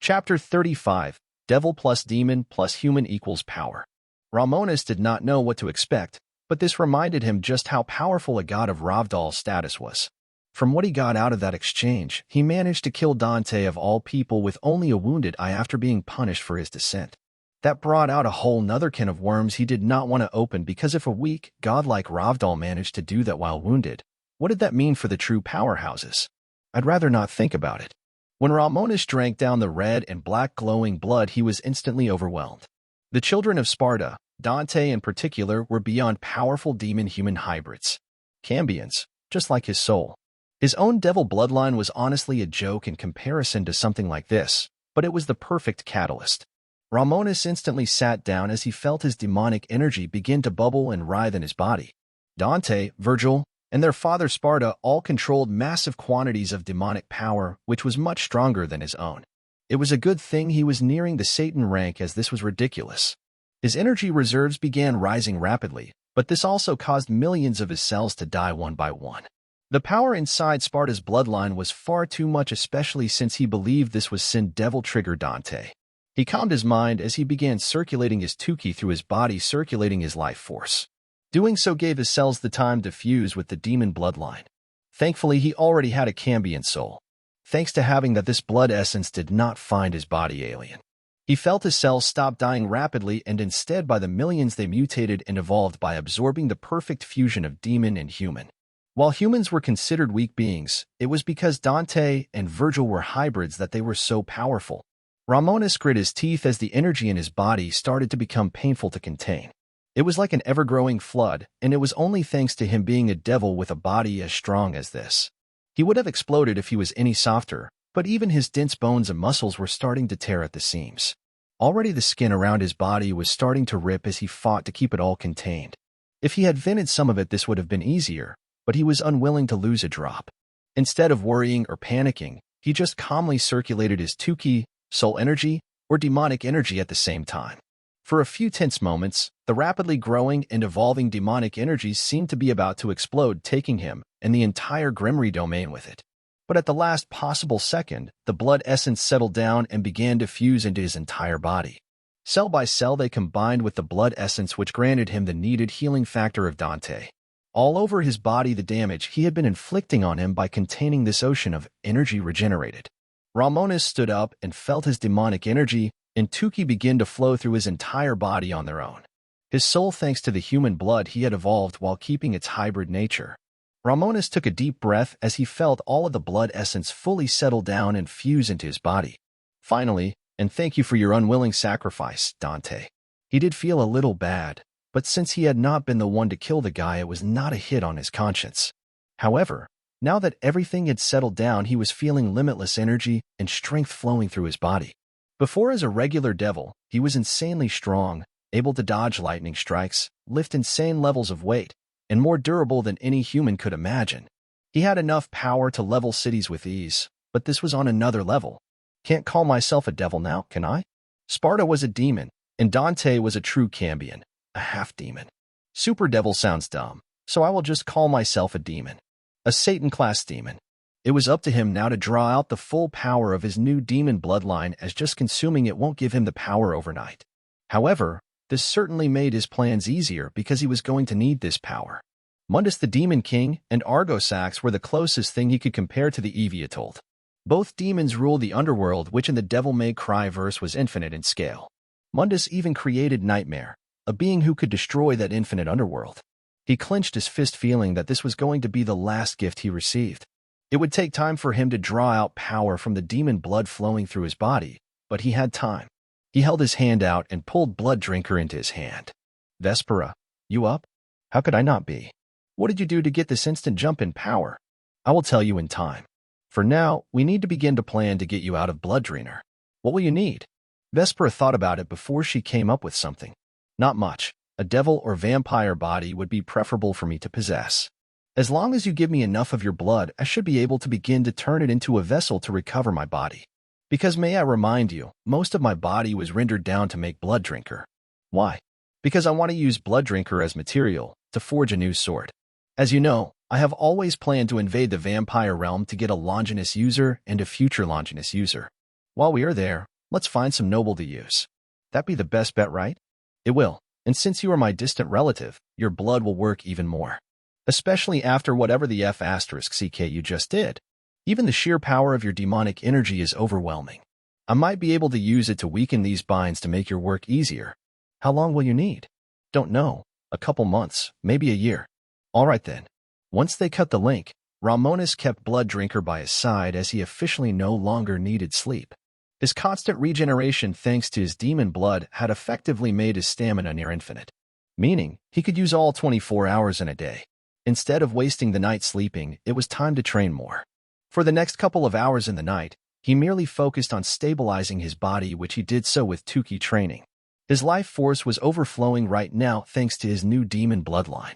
Chapter 35, Devil plus Demon plus Human equals Power. Romonus did not know what to expect, but this reminded him just how powerful a god of Rahvdall's status was. From what he got out of that exchange, he managed to kill Dante of all people with only a wounded eye after being punished for his descent. That brought out a whole nother can of worms he did not want to open, because if a weak god like Rahvdall managed to do that while wounded, what did that mean for the true powerhouses? I'd rather not think about it. When Romonus drank down the red and black glowing blood, he was instantly overwhelmed. The children of Sparta, Dante in particular, were beyond powerful demon-human hybrids. Cambians, just like his soul. His own devil bloodline was honestly a joke in comparison to something like this, but it was the perfect catalyst. Romonus instantly sat down as he felt his demonic energy begin to bubble and writhe in his body. Dante, Virgil, and their father Sparta all controlled massive quantities of demonic power, which was much stronger than his own. It was a good thing he was nearing the Satan rank, as this was ridiculous. His energy reserves began rising rapidly, but this also caused millions of his cells to die one by one. The power inside Sparta's bloodline was far too much, especially since he believed this was Sin Devil trigger Dante. He calmed his mind as he began circulating his Tuki through his body, circulating his life force. Doing so gave his cells the time to fuse with the demon bloodline. Thankfully, he already had a Cambian soul. Thanks to having that, this blood essence did not find his body alien. He felt his cells stop dying rapidly, and instead by the millions they mutated and evolved by absorbing the perfect fusion of demon and human. While humans were considered weak beings, it was because Dante and Virgil were hybrids that they were so powerful. Romonus grit his teeth as the energy in his body started to become painful to contain. It was like an ever-growing flood, and it was only thanks to him being a devil with a body as strong as this. He would have exploded if he was any softer, but even his dense bones and muscles were starting to tear at the seams. Already the skin around his body was starting to rip as he fought to keep it all contained. If he had vented some of it, this would have been easier, but he was unwilling to lose a drop. Instead of worrying or panicking, he just calmly circulated his Tuki, soul energy, or demonic energy at the same time. For a few tense moments, the rapidly growing and evolving demonic energies seemed to be about to explode, taking him and the entire Gremory domain with it. But at the last possible second, the blood essence settled down and began to fuse into his entire body. Cell by cell, they combined with the blood essence, which granted him the needed healing factor of Dante. All over his body, the damage he had been inflicting on him by containing this ocean of energy regenerated. Romonus stood up and felt his demonic energy and Tuki begin to flow through his entire body on their own. his soul thanks to the human blood he had evolved while keeping its hybrid nature. Romonus took a deep breath as he felt all of the blood essence fully settle down and fuse into his body. Finally, and thank you for your unwilling sacrifice, Dante. He did feel a little bad, but since he had not been the one to kill the guy, it was not a hit on his conscience. However, now that everything had settled down, he was feeling limitless energy and strength flowing through his body. Before, as a regular devil, he was insanely strong, able to dodge lightning strikes, lift insane levels of weight, and more durable than any human could imagine. He had enough power to level cities with ease, but this was on another level. Can't call myself a devil now, can I? Sparta was a demon, and Dante was a true Cambion, a half-demon. Super devil sounds dumb, so I will just call myself a demon. A Satan-class demon. It was up to him now to draw out the full power of his new demon bloodline, as just consuming it won't give him the power overnight. However, this certainly made his plans easier because he was going to need this power. Mundus the Demon King and Argosax were the closest thing he could compare to the Eviatold. Both demons rule the underworld, which in the Devil May Cry verse was infinite in scale. Mundus even created Nightmare, a being who could destroy that infinite underworld. He clenched his fist, feeling that this was going to be the last gift he received. It would take time for him to draw out power from the demon blood flowing through his body, but he had time. He held his hand out and pulled Blood Drinker into his hand. Vespera, you up? How could I not be? What did you do to get this instant jump in power? I will tell you in time. For now, we need to begin to plan to get you out of Blood Drainer. What will you need? Vespera thought about it before she came up with something. Not much. A devil or vampire body would be preferable for me to possess. As long as you give me enough of your blood, I should be able to begin to turn it into a vessel to recover my body. Because may I remind you, most of my body was rendered down to make Blood Drinker. Why? Because I want to use Blood Drinker as material to forge a new sword. As you know, I have always planned to invade the vampire realm to get a Longinus user and a future Longinus user. While we are there, let's find some noble to use. That be the best bet, right? It will, and since you are my distant relative, your blood will work even more. Especially after whatever the F***ck you just did. Even the sheer power of your demonic energy is overwhelming. I might be able to use it to weaken these binds to make your work easier. How long will you need? Don't know. A couple months, maybe a year. All right then. Once they cut the link, Romonus kept Blood Drinker by his side as he officially no longer needed sleep. His constant regeneration thanks to his demon blood had effectively made his stamina near infinite. Meaning, he could use all 24 hours in a day. Instead of wasting the night sleeping, it was time to train more. For the next couple of hours in the night, he merely focused on stabilizing his body, which he did so with Tukey training. His life force was overflowing right now thanks to his new demon bloodline.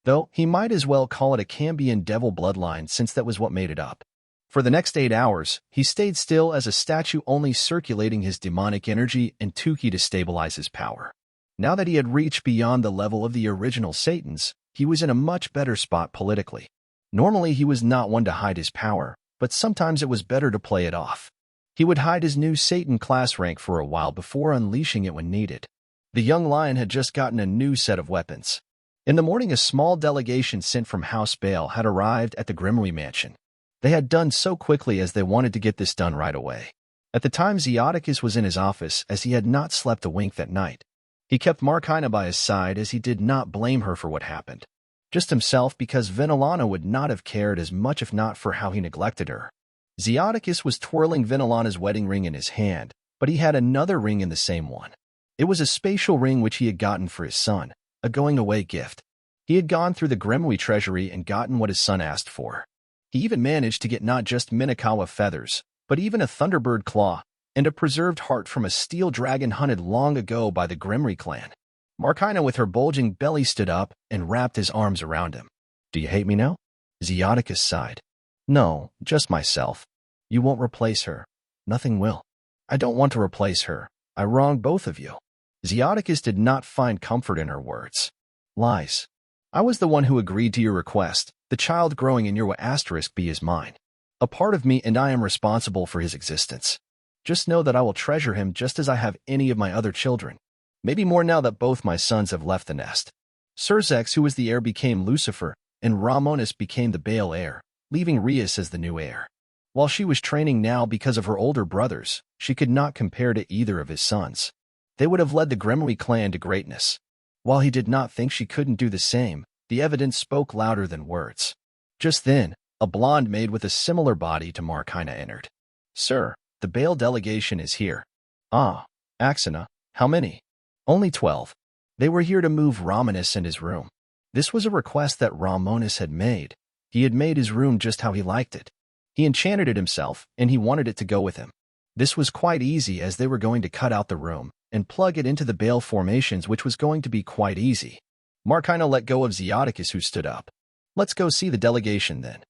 Though, he might as well call it a Cambion devil bloodline since that was what made it up. For the next 8 hours, he stayed still as a statue, only circulating his demonic energy and Tukey to stabilize his power. Now that he had reached beyond the level of the original Satans, he was in a much better spot politically. Normally he was not one to hide his power, but sometimes it was better to play it off. He would hide his new Satan class rank for a while before unleashing it when needed. The young lion had just gotten a new set of weapons. In the morning, a small delegation sent from House Bale had arrived at the Gremory mansion. They had done so quickly as they wanted to get this done right away. At the time, Zeoticus was in his office as he had not slept a wink that night. He kept Markina by his side as he did not blame her for what happened. Just himself, because Venelana would not have cared as much if not for how he neglected her. Zeoticus was twirling Venelana's wedding ring in his hand, but he had another ring in the same one. It was a spatial ring which he had gotten for his son, a going-away gift. He had gone through the Gremory treasury and gotten what his son asked for. He even managed to get not just Minakawa feathers, but even a Thunderbird claw, and a preserved heart from a steel dragon hunted long ago by the Gremory clan. Markina with her bulging belly stood up and wrapped his arms around him. Do you hate me now? Zeoticus sighed. No, just myself. You won't replace her. Nothing will. I don't want to replace her. I wronged both of you. Zeoticus did not find comfort in her words. Lies. I was the one who agreed to your request. The child growing in your *be is mine. A part of me, and I am responsible for his existence. Just know that I will treasure him just as I have any of my other children. Maybe more now that both my sons have left the nest. Surzex, who was the heir, became Lucifer, and Romonus became the Baal heir, leaving Rias as the new heir. While she was training now because of her older brothers, she could not compare to either of his sons. They would have led the Gremory clan to greatness. While he did not think she couldn't do the same, the evidence spoke louder than words. Just then, a blonde maid with a similar body to Markina entered. "Sir, the bail delegation is here." "Ah, Axana, how many?" "Only 12. They were here to move Romonus and his room." This was a request that Romonus had made. He had made his room just how he liked it. He enchanted it himself, and he wanted it to go with him. This was quite easy as they were going to cut out the room and plug it into the bail formations, which was going to be quite easy. Markina let go of Zeoticus, who stood up. "Let's go see the delegation then."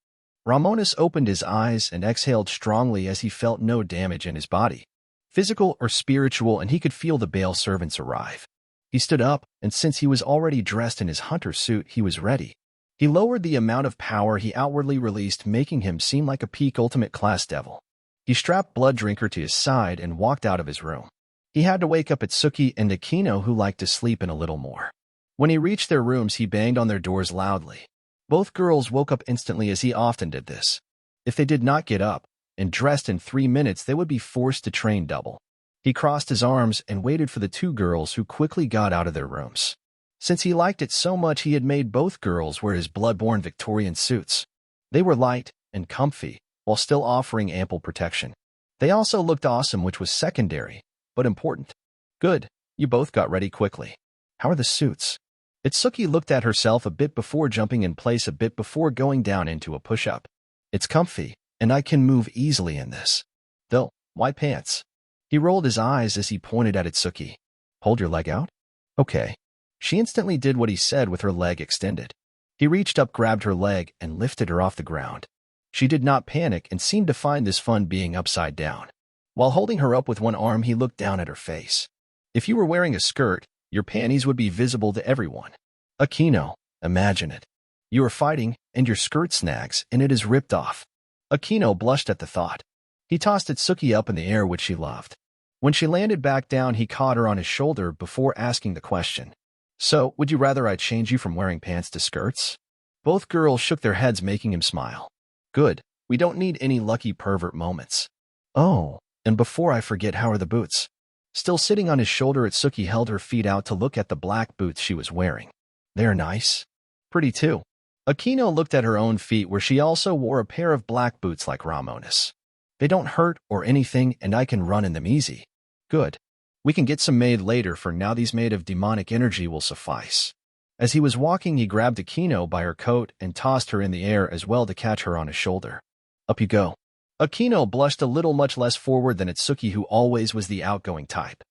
Romonus opened his eyes and exhaled strongly as he felt no damage in his body, physical or spiritual, and he could feel the bail servants arrive. He stood up, and since he was already dressed in his hunter suit, he was ready. He lowered the amount of power he outwardly released, making him seem like a peak ultimate class devil. He strapped Blood Drinker to his side and walked out of his room. He had to wake up Itsuki and Akino, who liked to sleep in a little more. When he reached their rooms, he banged on their doors loudly. Both girls woke up instantly, as he often did this. If they did not get up and dressed in 3 minutes, they would be forced to train double. He crossed his arms and waited for the 2 girls, who quickly got out of their rooms. Since he liked it so much, he had made both girls wear his bloodborne Victorian suits. They were light and comfy, while still offering ample protection. They also looked awesome, which was secondary, but important. "Good, you both got ready quickly. How are the suits?" Itsuki looked at herself a bit before jumping in place, a bit before going down into a push-up. "It's comfy, and I can move easily in this. Though, why pants?" He rolled his eyes as he pointed at Itsuki. "Hold your leg out?" "Okay." She instantly did what he said with her leg extended. He reached up, grabbed her leg, and lifted her off the ground. She did not panic and seemed to find this fun, being upside down. While holding her up with one arm, he looked down at her face. "If you were wearing a skirt, your panties would be visible to everyone. Akino, imagine it. You are fighting, and your skirt snags, and it is ripped off." Akino blushed at the thought. He tossed Itsuki up in the air, which she loved. When she landed back down, he caught her on his shoulder before asking the question. "So, would you rather I change you from wearing pants to skirts?" Both girls shook their heads, making him smile. "Good, we don't need any lucky pervert moments." "Oh, and before I forget, how are the boots?" Still sitting on his shoulder, Itsuki held her feet out to look at the black boots she was wearing. "They're nice. Pretty too." Akino looked at her own feet, where she also wore a pair of black boots like Romonus. "They don't hurt or anything, and I can run in them easy." "Good. We can get some made later. For now, these made of demonic energy will suffice." As he was walking, he grabbed Akino by her coat and tossed her in the air as well to catch her on his shoulder. "Up you go." Akino blushed a little, much less forward than Itsuki, who always was the outgoing type.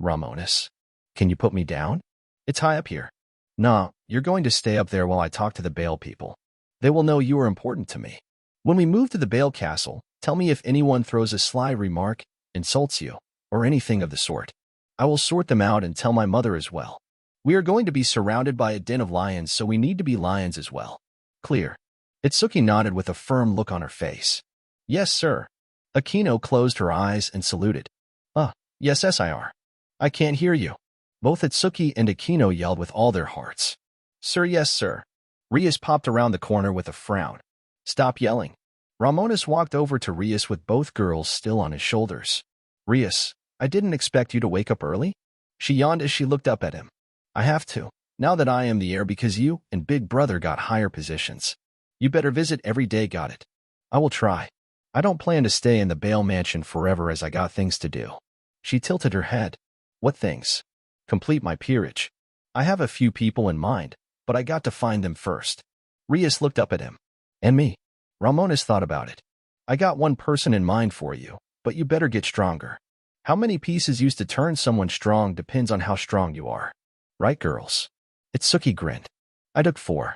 Romonus. Can you put me down? It's high up here." "Nah, you're going to stay up there while I talk to the Bail people. They will know you are important to me. When we move to the Bail Castle, tell me if anyone throws a sly remark, insults you, or anything of the sort. I will sort them out and tell my mother as well. We are going to be surrounded by a den of lions, so we need to be lions as well. Clear?" Itsuki nodded with a firm look on her face. "Yes, sir." Akino closed her eyes and saluted. Yes, SIR. "I can't hear you." Both Itsuki and Akino yelled with all their hearts. "Sir, yes, sir." Rias popped around the corner with a frown. "Stop yelling." Romonus walked over to Rias with both girls still on his shoulders. "Rias, I didn't expect you to wake up early." She yawned as she looked up at him. "I have to, now that I am the heir, because you and Big Brother got higher positions. You better visit every day, got it?" "I will try. I don't plan to stay in the Bail Mansion forever, as I got things to do." She tilted her head. "What things?" "Complete my peerage. I have a few people in mind, but I got to find them first." Rias looked up at him. "And me?" Romonus thought about it. "I got one person in mind for you, but you better get stronger. How many pieces used to turn someone strong depends on how strong you are. Right, girls?" Itsuki grinned. "I took 4.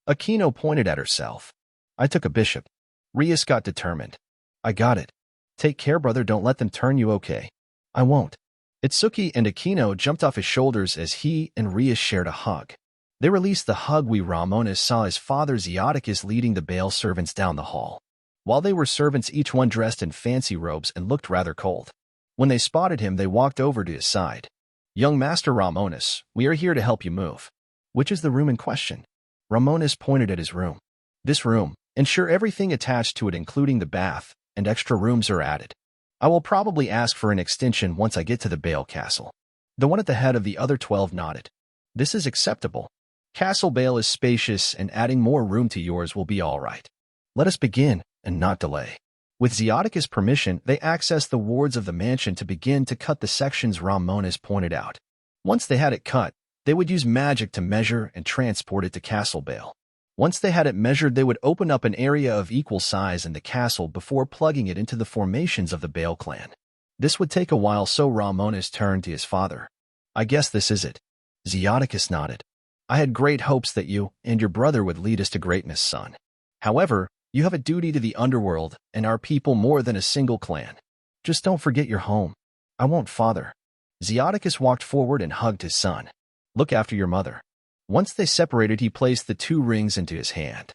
Akino pointed at herself. "I took a bishop." Rias got determined. "I got it. Take care, brother. Don't let them turn you, okay?" "I won't." Itsuki and Akino jumped off his shoulders as he and Rias shared a hug. They released the hug when Romonus saw his father Zeoticus leading the Bail servants down the hall. While they were servants, each one dressed in fancy robes and looked rather cold. When they spotted him, they walked over to his side. "Young Master Romonus, we are here to help you move." "Which is the room in question?" Romonus pointed at his room. "This room. Ensure everything attached to it, including the bath, and extra rooms are added. I will probably ask for an extension once I get to the Bail Castle." The one at the head of the other 12 nodded. This is acceptable. Castle Bale is spacious, and adding more room to yours will be all right. Let us begin, and not delay. With Zeoticus' permission, they accessed the wards of the mansion to begin to cut the sections Romonus pointed out. Once they had it cut, they would use magic to measure and transport it to Castle Bale. Once they had it measured, they would open up an area of equal size in the castle before plugging it into the formations of the Bale clan. This would take a while, so Romonus turned to his father. I guess this is it. Zeoticus nodded. I had great hopes that you and your brother would lead us to greatness, son. However, you have a duty to the underworld and our people more than a single clan. Just don't forget your home. I won't, father. Zeoticus walked forward and hugged his son. Look after your mother. Once they separated, he placed the 2 rings into his hand.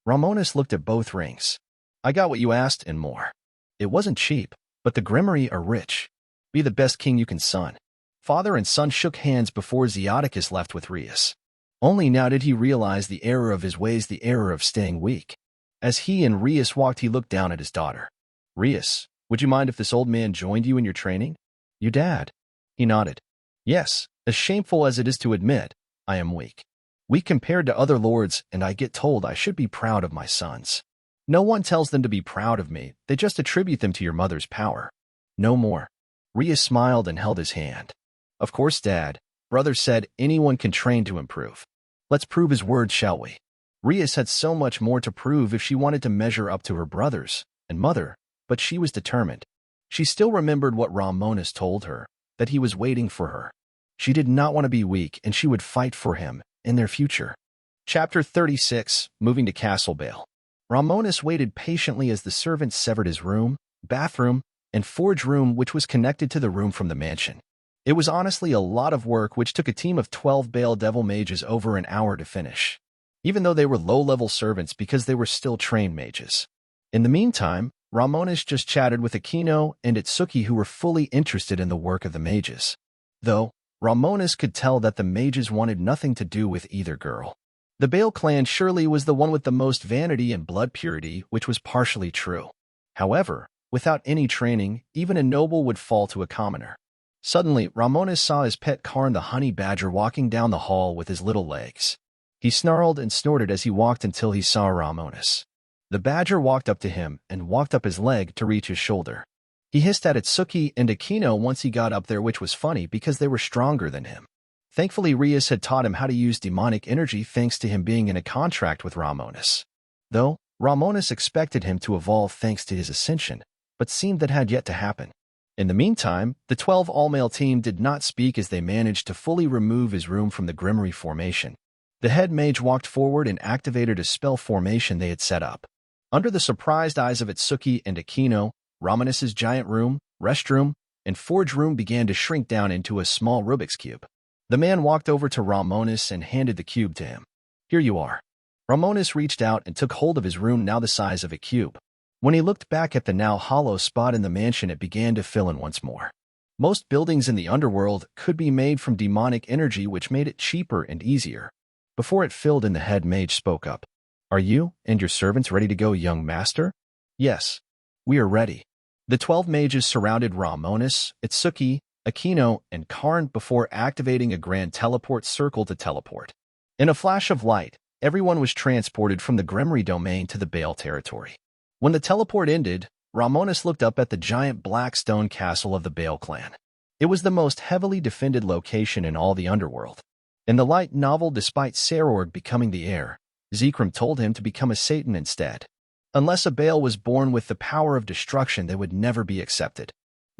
Romonus looked at both rings. I got what you asked and more. It wasn't cheap, but the Gremory are rich. Be the best king you can, son. Father and son shook hands before Zeoticus left with Rius. Only now did he realize the error of his ways, the error of staying weak. As he and Rius walked, he looked down at his daughter. Rius, would you mind if this old man joined you in your training? Your dad. He nodded. Yes, as shameful as it is to admit, I am weak. Weak compared to other lords, and I get told I should be proud of my sons. No one tells them to be proud of me, they just attribute them to your mother's power. No more. Rius smiled and held his hand. Of course, Dad. Brother said anyone can train to improve. Let's prove his word, shall we? Rius had so much more to prove if she wanted to measure up to her brothers and mother, but she was determined. She still remembered what Romonus told her, that he was waiting for her. She did not want to be weak, and she would fight for him in their future. Chapter 36, Moving to Castle Bale. Romonus waited patiently as the servants severed his room, bathroom, and forge room, which was connected to the room from the mansion. It was honestly a lot of work, which took a team of 12 Bale Devil mages over an hour to finish, even though they were low-level servants because they were still trained mages. In the meantime, Romonus just chatted with Aquino and Itsuki, who were fully interested in the work of the mages. Though, Romonus could tell that the mages wanted nothing to do with either girl. The Bale clan surely was the one with the most vanity and blood purity, which was partially true. However, without any training, even a noble would fall to a commoner. Suddenly, Romonus saw his pet Karn the honey badger walking down the hall with his little legs. He snarled and snorted as he walked until he saw Romonus. The badger walked up to him and walked up his leg to reach his shoulder. He hissed at Itsuki and Aquino once he got up there, which was funny because they were stronger than him. Thankfully, Rius had taught him how to use demonic energy thanks to him being in a contract with Romonus. Though, Romonus expected him to evolve thanks to his ascension, but seemed that had yet to happen. In the meantime, the 12 all-male team did not speak as they managed to fully remove his room from the Gremory formation. The head mage walked forward and activated a spell formation they had set up. Under the surprised eyes of Itsuki and Aquino, Romonus's giant room, restroom, and forge room began to shrink down into a small Rubik's Cube. The man walked over to Romonus and handed the cube to him. Here you are. Romonus reached out and took hold of his room, now the size of a cube. When he looked back at the now hollow spot in the mansion, it began to fill in once more. Most buildings in the underworld could be made from demonic energy, which made it cheaper and easier. Before it filled in, the head mage spoke up. Are you and your servants ready to go, young master? Yes, we are ready. The 12 mages surrounded Romonus, Itsuki, Aquino, and Karn before activating a grand teleport circle to teleport. In a flash of light, everyone was transported from the Gremory domain to the Bale territory. When the teleport ended, Romonus looked up at the giant black stone castle of the Bale clan. It was the most heavily defended location in all the underworld. In the light novel, despite Sarorg becoming the heir, Zekrom told him to become a Satan instead. Unless a Bale was born with the power of destruction, they would never be accepted.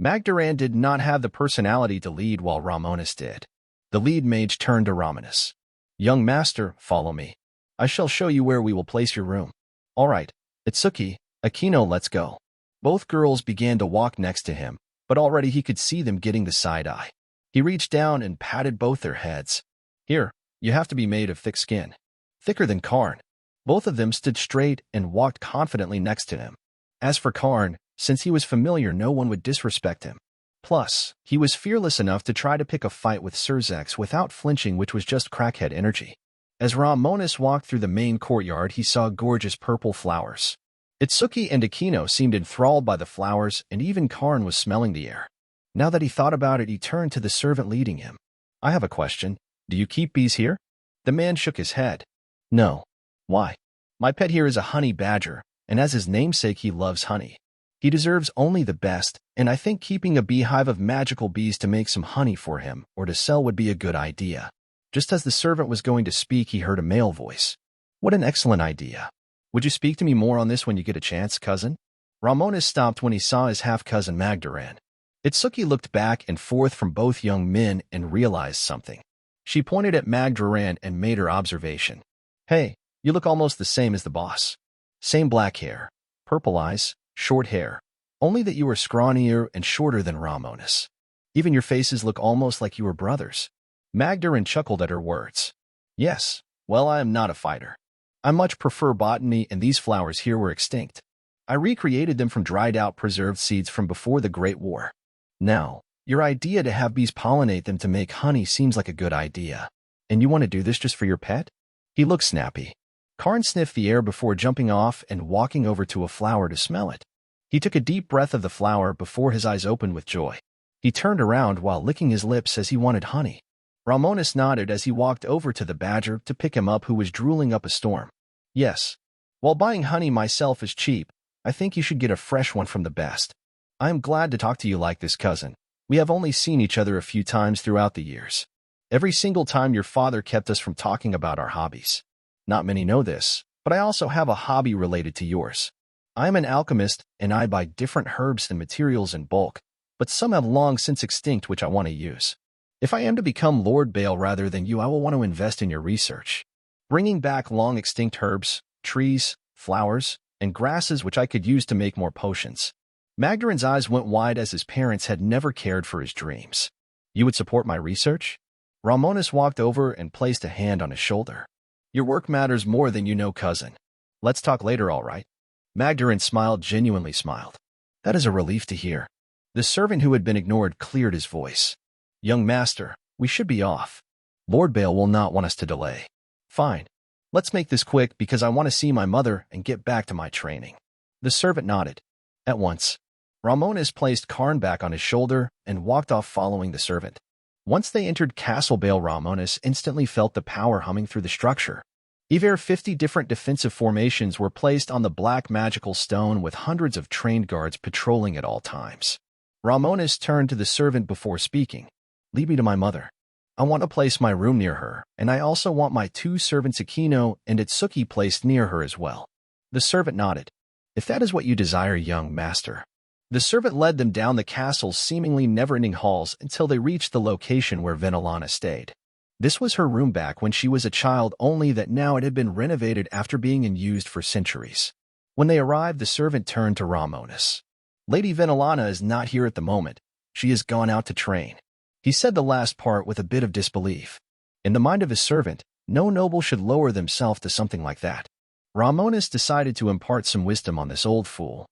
Magdaran did not have the personality to lead while Romonus did. The lead mage turned to Romonus. Young master, follow me. I shall show you where we will place your room. All right, Itsuki, Aquino, let's go. Both girls began to walk next to him, but already he could see them getting the side eye. He reached down and patted both their heads. Here, you have to be made of thick skin. Thicker than Karn. Both of them stood straight and walked confidently next to him. As for Karn, since he was familiar, no one would disrespect him. Plus, he was fearless enough to try to pick a fight with Surzex without flinching, which was just crackhead energy. As Romonus walked through the main courtyard, he saw gorgeous purple flowers. Itsuki and Aquino seemed enthralled by the flowers, and even Karn was smelling the air. Now that he thought about it, he turned to the servant leading him. I have a question. Do you keep bees here? The man shook his head. No. Why? My pet here is a honey badger, and as his namesake he loves honey. He deserves only the best, and I think keeping a beehive of magical bees to make some honey for him or to sell would be a good idea. Just as the servant was going to speak, he heard a male voice. What an excellent idea. Would you speak to me more on this when you get a chance, cousin? Romonus stopped when he saw his half-cousin Magdaran. Itsuki looked back and forth from both young men and realized something. She pointed at Magdaran and made her observation. Hey, you look almost the same as the boss. Same black hair, purple eyes, short hair, only that you are scrawnier and shorter than Romonus. Even your faces look almost like you were brothers. Magdaran chuckled at her words. Yes, well, I am not a fighter. I much prefer botany, and these flowers here were extinct. I recreated them from dried-out preserved seeds from before the Great War. Now, your idea to have bees pollinate them to make honey seems like a good idea. And you want to do this just for your pet? He looked snappy. Karn sniffed the air before jumping off and walking over to a flower to smell it. He took a deep breath of the flower before his eyes opened with joy. He turned around while licking his lips as he wanted honey. Romonus nodded as he walked over to the badger to pick him up, who was drooling up a storm. Yes. While buying honey myself is cheap, I think you should get a fresh one from the best. I am glad to talk to you like this, cousin. We have only seen each other a few times throughout the years. Every single time your father kept us from talking about our hobbies. Not many know this, but I also have a hobby related to yours. I am an alchemist, and I buy different herbs and materials in bulk, but some have long since extinct which I want to use. If I am to become Lord Bale rather than you, I will want to invest in your research. Bringing back long extinct herbs, trees, flowers, and grasses which I could use to make more potions. Magdaran's eyes went wide as his parents had never cared for his dreams. You would support my research? Romonus walked over and placed a hand on his shoulder. Your work matters more than you know, cousin. Let's talk later, all right? Magdaran smiled, genuinely smiled. That is a relief to hear. The servant who had been ignored cleared his voice. Young master, we should be off. Lord Bale will not want us to delay. Fine. Let's make this quick because I want to see my mother and get back to my training. The servant nodded. At once. Romonus placed Karn back on his shoulder and walked off following the servant. Once they entered Castle Bale, Romonus instantly felt the power humming through the structure. Even 50 different defensive formations were placed on the black magical stone with hundreds of trained guards patrolling at all times. Romonus turned to the servant before speaking. Lead me to my mother. I want to place my room near her, and I also want my 2 servants Akino and Itsuki placed near her as well. The servant nodded. If that is what you desire, young master. The servant led them down the castle's seemingly never-ending halls until they reached the location where Venolana stayed. This was her room back when she was a child, only that now it had been renovated after being unused for centuries. When they arrived, the servant turned to Romonus. Lady Venolana is not here at the moment. She has gone out to train. He said the last part with a bit of disbelief. In the mind of his servant, no noble should lower themselves to something like that. Romonus decided to impart some wisdom on this old fool.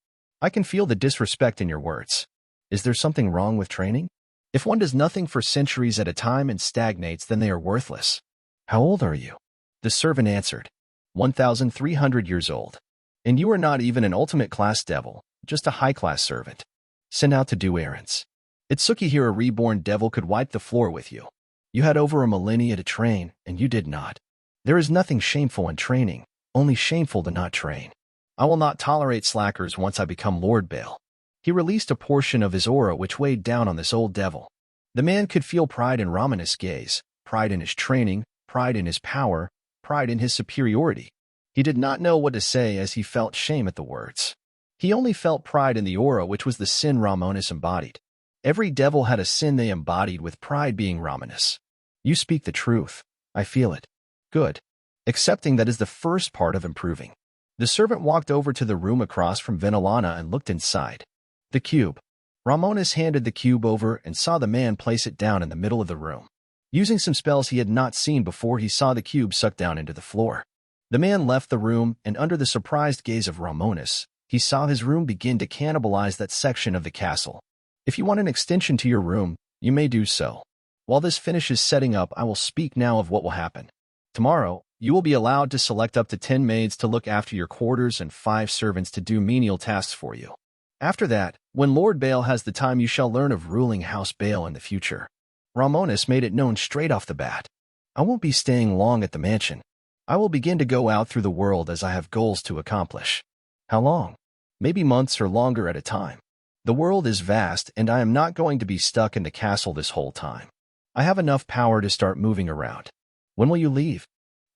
I can feel the disrespect in your words. Is there something wrong with training? If one does nothing for centuries at a time and stagnates, then they are worthless. How old are you? The servant answered. 1,300 years old. And you are not even an ultimate class devil, just a high-class servant. Sent out to do errands. Itsuki here, a reborn devil, could wipe the floor with you. You had over a millennia to train, and you did not. There is nothing shameful in training, only shameful to not train. I will not tolerate slackers once I become Lord Bale. He released a portion of his aura which weighed down on this old devil. The man could feel pride in Romonus' gaze, pride in his training, pride in his power, pride in his superiority. He did not know what to say as he felt shame at the words. He only felt pride in the aura, which was the sin Romonus embodied. Every devil had a sin they embodied, with pride being Romonus. You speak the truth. I feel it. Good. Accepting that is the first part of improving. The servant walked over to the room across from Venolana and looked inside. The cube. Romonus handed the cube over and saw the man place it down in the middle of the room. Using some spells he had not seen before, he saw the cube suck down into the floor. The man left the room, and under the surprised gaze of Romonus, he saw his room begin to cannibalize that section of the castle. If you want an extension to your room, you may do so. While this finishes setting up, I will speak now of what will happen. Tomorrow, you will be allowed to select up to 10 maids to look after your quarters and 5 servants to do menial tasks for you. After that, when Lord Bale has the time, you shall learn of ruling House Bale in the future. Romonus made it known straight off the bat. I won't be staying long at the mansion. I will begin to go out through the world as I have goals to accomplish. How long? Maybe months or longer at a time. The world is vast, and I am not going to be stuck in the castle this whole time. I have enough power to start moving around. When will you leave?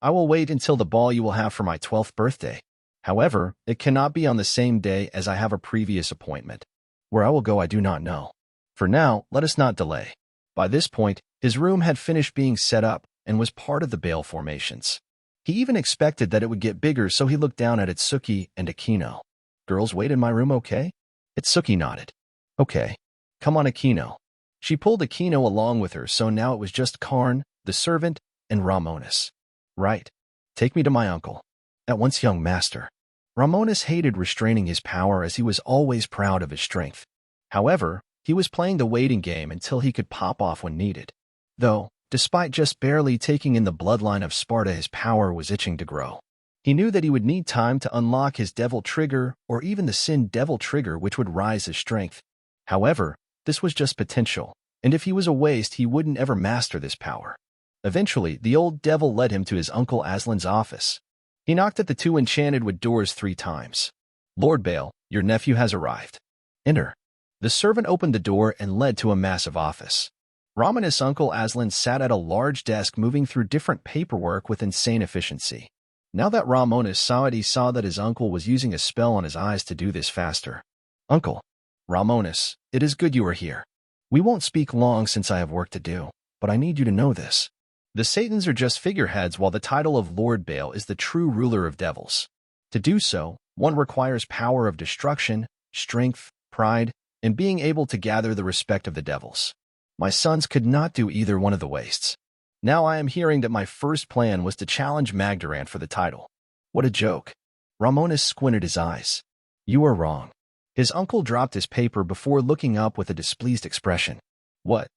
I will wait until the ball you will have for my 12th birthday. However, it cannot be on the same day as I have a previous appointment. Where I will go I do not know. For now, let us not delay. By this point, his room had finished being set up and was part of the bale formations. He even expected that it would get bigger, so he looked down at Itsuki and Akino. Girls, wait in my room, okay? Itsuki nodded. Okay. Come on, Akino. She pulled Akino along with her, so now it was just Karn, the servant, and Romonus. Right. Take me to my uncle. At once, young master. Romonus hated restraining his power as he was always proud of his strength. However, he was playing the waiting game until he could pop off when needed. Though, despite just barely taking in the bloodline of Sparta, his power was itching to grow. He knew that he would need time to unlock his devil trigger or even the sin devil trigger, which would rise his strength. However, this was just potential, and if he was a waste, he wouldn't ever master this power. Eventually, the old devil led him to his uncle Aslan's office. He knocked at the two enchanted wood doors 3 times. Lord Bale, your nephew has arrived. Enter. The servant opened the door and led to a massive office. Romonus' uncle Aslan sat at a large desk moving through different paperwork with insane efficiency. Now that Romonus saw it, he saw that his uncle was using a spell on his eyes to do this faster. Uncle. Romonus, it is good you are here. We won't speak long since I have work to do, but I need you to know this. The Satans are just figureheads, while the title of Lord Bale is the true ruler of devils. To do so, one requires power of destruction, strength, pride, and being able to gather the respect of the devils. My sons could not do either one of the wastes. Now I am hearing that my first plan was to challenge Magdaran for the title. What a joke. Romonus squinted his eyes. You are wrong. His uncle dropped his paper before looking up with a displeased expression. What?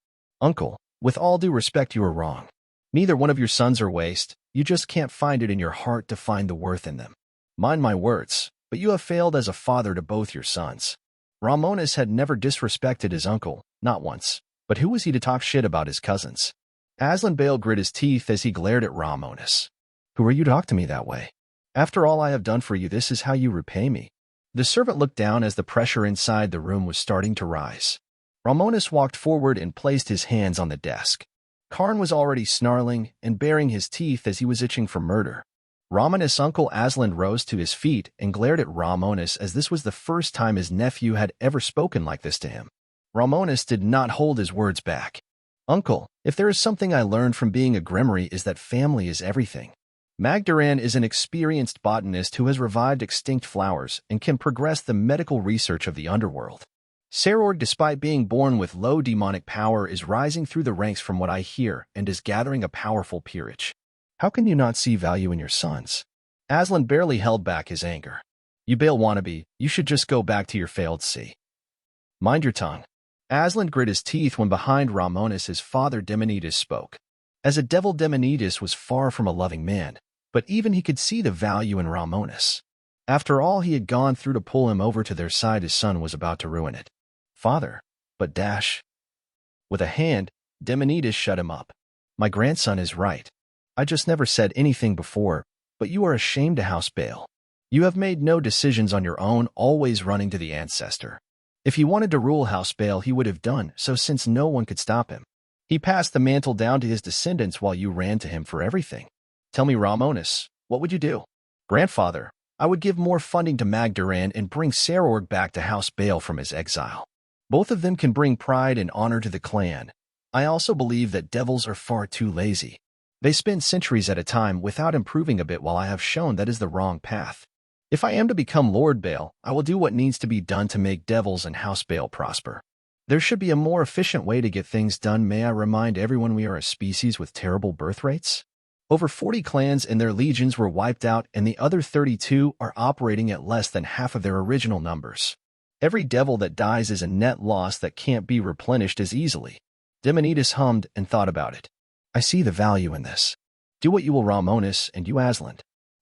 Uncle, with all due respect, you are wrong. Neither one of your sons are waste. You just can't find it in your heart to find the worth in them. Mind my words, but you have failed as a father to both your sons. Romonus had never disrespected his uncle, not once. But who was he to talk shit about his cousins? Aslan Bale grit his teeth as he glared at Romonus. Who are you to talk to me that way? After all I have done for you, this is how you repay me. The servant looked down as the pressure inside the room was starting to rise. Romonus walked forward and placed his hands on the desk. Karn was already snarling and baring his teeth as he was itching for murder. Romonus' uncle Aslan rose to his feet and glared at Romonus as this was the first time his nephew had ever spoken like this to him. Romonus did not hold his words back. Uncle, if there is something I learned from being a Gremory is that family is everything. Magdaran is an experienced botanist who has revived extinct flowers and can progress the medical research of the underworld. Sarorg, despite being born with low demonic power, is rising through the ranks from what I hear and is gathering a powerful peerage. How can you not see value in your sons? Aslan barely held back his anger. You Bale wannabe, you should just go back to your failed sea. Mind your tongue. Aslan grit his teeth when behind Romonus his father Demonidas spoke. As a devil, Demonidas was far from a loving man, but even he could see the value in Romonus. After all he had gone through to pull him over to their side, his son was about to ruin it. Father, but dash. With a hand, Demonidas shut him up. My grandson is right. I just never said anything before, but you are ashamed to House Bale. You have made no decisions on your own, always running to the ancestor. If he wanted to rule House Bale, he would have done so since no one could stop him. He passed the mantle down to his descendants while you ran to him for everything. Tell me, Romonus, what would you do? Grandfather, I would give more funding to Magdaran and bring Sarorg back to House Bale from his exile. Both of them can bring pride and honor to the clan. I also believe that devils are far too lazy. They spend centuries at a time without improving a bit, while I have shown that is the wrong path. If I am to become Lord Bale, I will do what needs to be done to make devils and House Bale prosper. There should be a more efficient way to get things done. May I remind everyone we are a species with terrible birth rates? Over 40 clans and their legions were wiped out, and the other 32 are operating at less than half of their original numbers. Every devil that dies is a net loss that can't be replenished as easily. Demonidas hummed and thought about it. I see the value in this. Do what you will, Romonus, and you Aslan.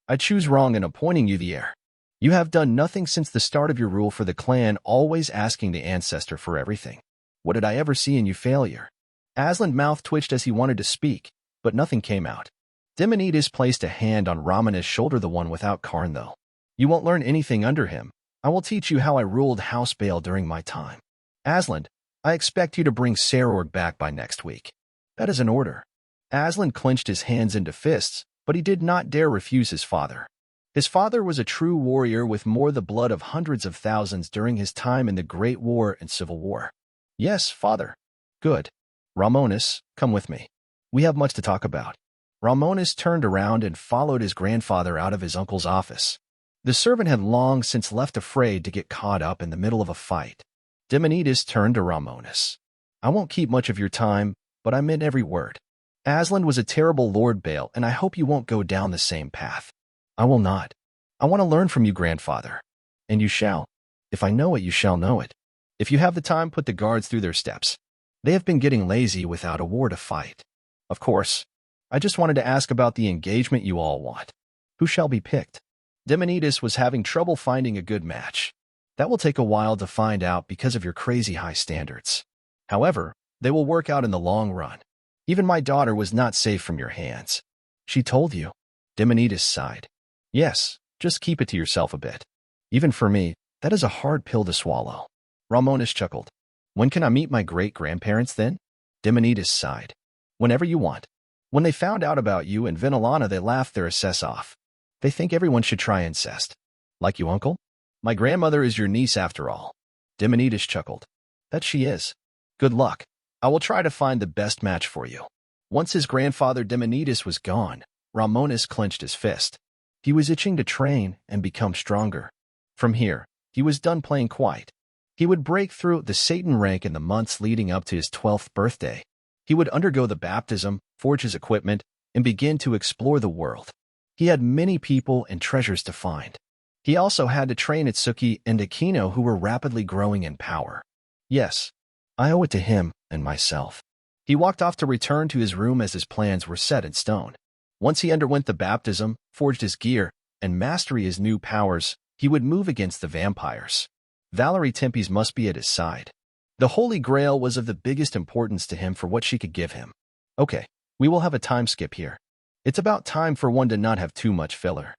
I choose wrong in appointing you the heir. You have done nothing since the start of your rule for the clan, always asking the ancestor for everything. What did I ever see in you failure? Aslan's mouth twitched as he wanted to speak, but nothing came out. Demonidas placed a hand on Romonus' shoulder, the one without Karn, though. You won't learn anything under him. I will teach you how I ruled House Bael during my time. Aslan, I expect you to bring Sarorg back by next week. That is an order. Aslan clenched his hands into fists, but he did not dare refuse his father. His father was a true warrior with more the blood of hundreds of thousands during his time in the Great War and Civil War. Yes, father. Good. Romonus, come with me. We have much to talk about. Romonus turned around and followed his grandfather out of his uncle's office. The servant had long since left, afraid to get caught up in the middle of a fight. Demonidas turned to Romonus. I won't keep much of your time, but I meant every word. Aslan was a terrible Lord Bael, and I hope you won't go down the same path. I will not. I want to learn from you, grandfather. And you shall. If I know it, you shall know it. If you have the time, put the guards through their steps. They have been getting lazy without a war to fight. Of course. I just wanted to ask about the engagement you all want. Who shall be picked? Demonidas was having trouble finding a good match. That will take a while to find out because of your crazy high standards. However, they will work out in the long run. Even my daughter was not safe from your hands. She told you. Demonidas sighed. Yes, just keep it to yourself a bit. Even for me, that is a hard pill to swallow. Romonus chuckled. When can I meet my great-grandparents then? Demonidas sighed. Whenever you want. When they found out about you and Vinalana, they laughed their assess off. They think everyone should try incest. Like you, uncle? My grandmother is your niece after all. Demonidas chuckled. That she is. Good luck. I will try to find the best match for you. Once his grandfather Demonidas was gone, Romonus clenched his fist. He was itching to train and become stronger. From here, he was done playing quiet. He would break through the Satan rank in the months leading up to his 12th birthday. He would undergo the baptism, forge his equipment, and begin to explore the world. He had many people and treasures to find. He also had to train Itsuki and Akino, who were rapidly growing in power. Yes, I owe it to him and myself. He walked off to return to his room as his plans were set in stone. Once he underwent the baptism, forged his gear, and mastered his new powers, he would move against the vampires. Valerie Tempes must be at his side. The Holy Grail was of the biggest importance to him for what she could give him. Okay, we will have a time skip here. It's about time for one to not have too much filler.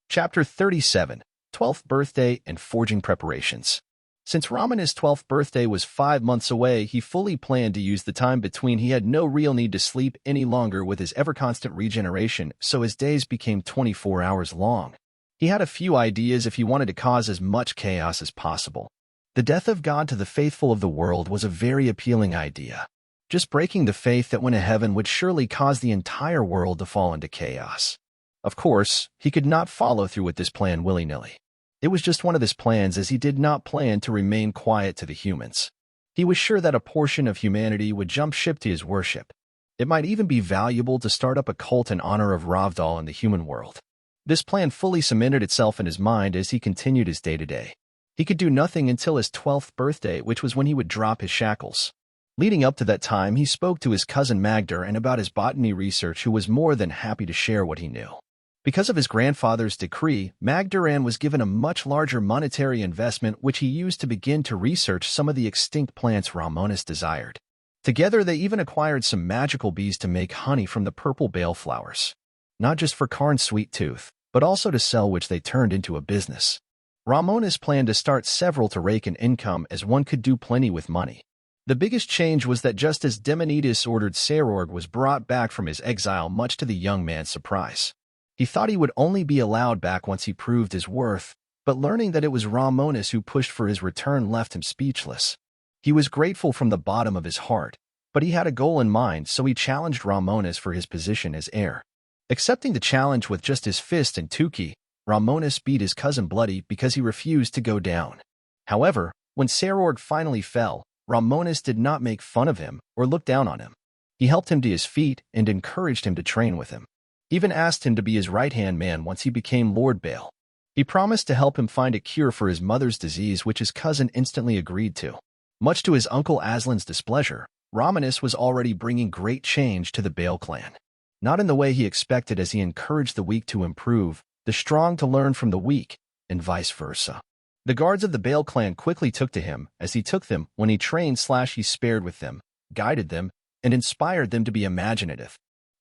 Chapter 37, 12th Birthday and Forging Preparations. Since Romonus' 12th birthday was 5 months away, he fully planned to use the time between. He had no real need to sleep any longer with his ever-constant regeneration, so his days became 24 hours long. He had a few ideas if he wanted to cause as much chaos as possible. The death of God to the faithful of the world was a very appealing idea. Just breaking the faith that went to heaven would surely cause the entire world to fall into chaos. Of course, he could not follow through with this plan willy-nilly. It was just one of his plans, as he did not plan to remain quiet to the humans. He was sure that a portion of humanity would jump ship to his worship. It might even be valuable to start up a cult in honor of Rahvdall in the human world. This plan fully cemented itself in his mind as he continued his day-to-day. He could do nothing until his 12th birthday, which was when he would drop his shackles. Leading up to that time, he spoke to his cousin Magdaran about his botany research, who was more than happy to share what he knew. Because of his grandfather's decree, Magdaran was given a much larger monetary investment, which he used to begin to research some of the extinct plants Romonus desired. Together, they even acquired some magical bees to make honey from the purple bale flowers. Not just for Karn's sweet tooth, but also to sell, which they turned into a business. Romonus planned to start several to rake an income, as one could do plenty with money. The biggest change was that just as Demonidas ordered, Sarorg was brought back from his exile, much to the young man's surprise. He thought he would only be allowed back once he proved his worth, but learning that it was Romonus who pushed for his return left him speechless. He was grateful from the bottom of his heart, but he had a goal in mind, so he challenged Romonus for his position as heir. Accepting the challenge with just his fist and Tuki, Romonus beat his cousin bloody because he refused to go down. However, when Sarorg finally fell, Romonus did not make fun of him or look down on him. He helped him to his feet and encouraged him to train with him. Even asked him to be his right-hand man once he became Lord Bael. He promised to help him find a cure for his mother's disease, which his cousin instantly agreed to. Much to his uncle Aslan's displeasure, Romonus was already bringing great change to the Bael clan. Not in the way he expected, as he encouraged the weak to improve, the strong to learn from the weak, and vice versa. The guards of the Bael clan quickly took to him, as he took them when he trained / he spared with them, guided them, and inspired them to be imaginative.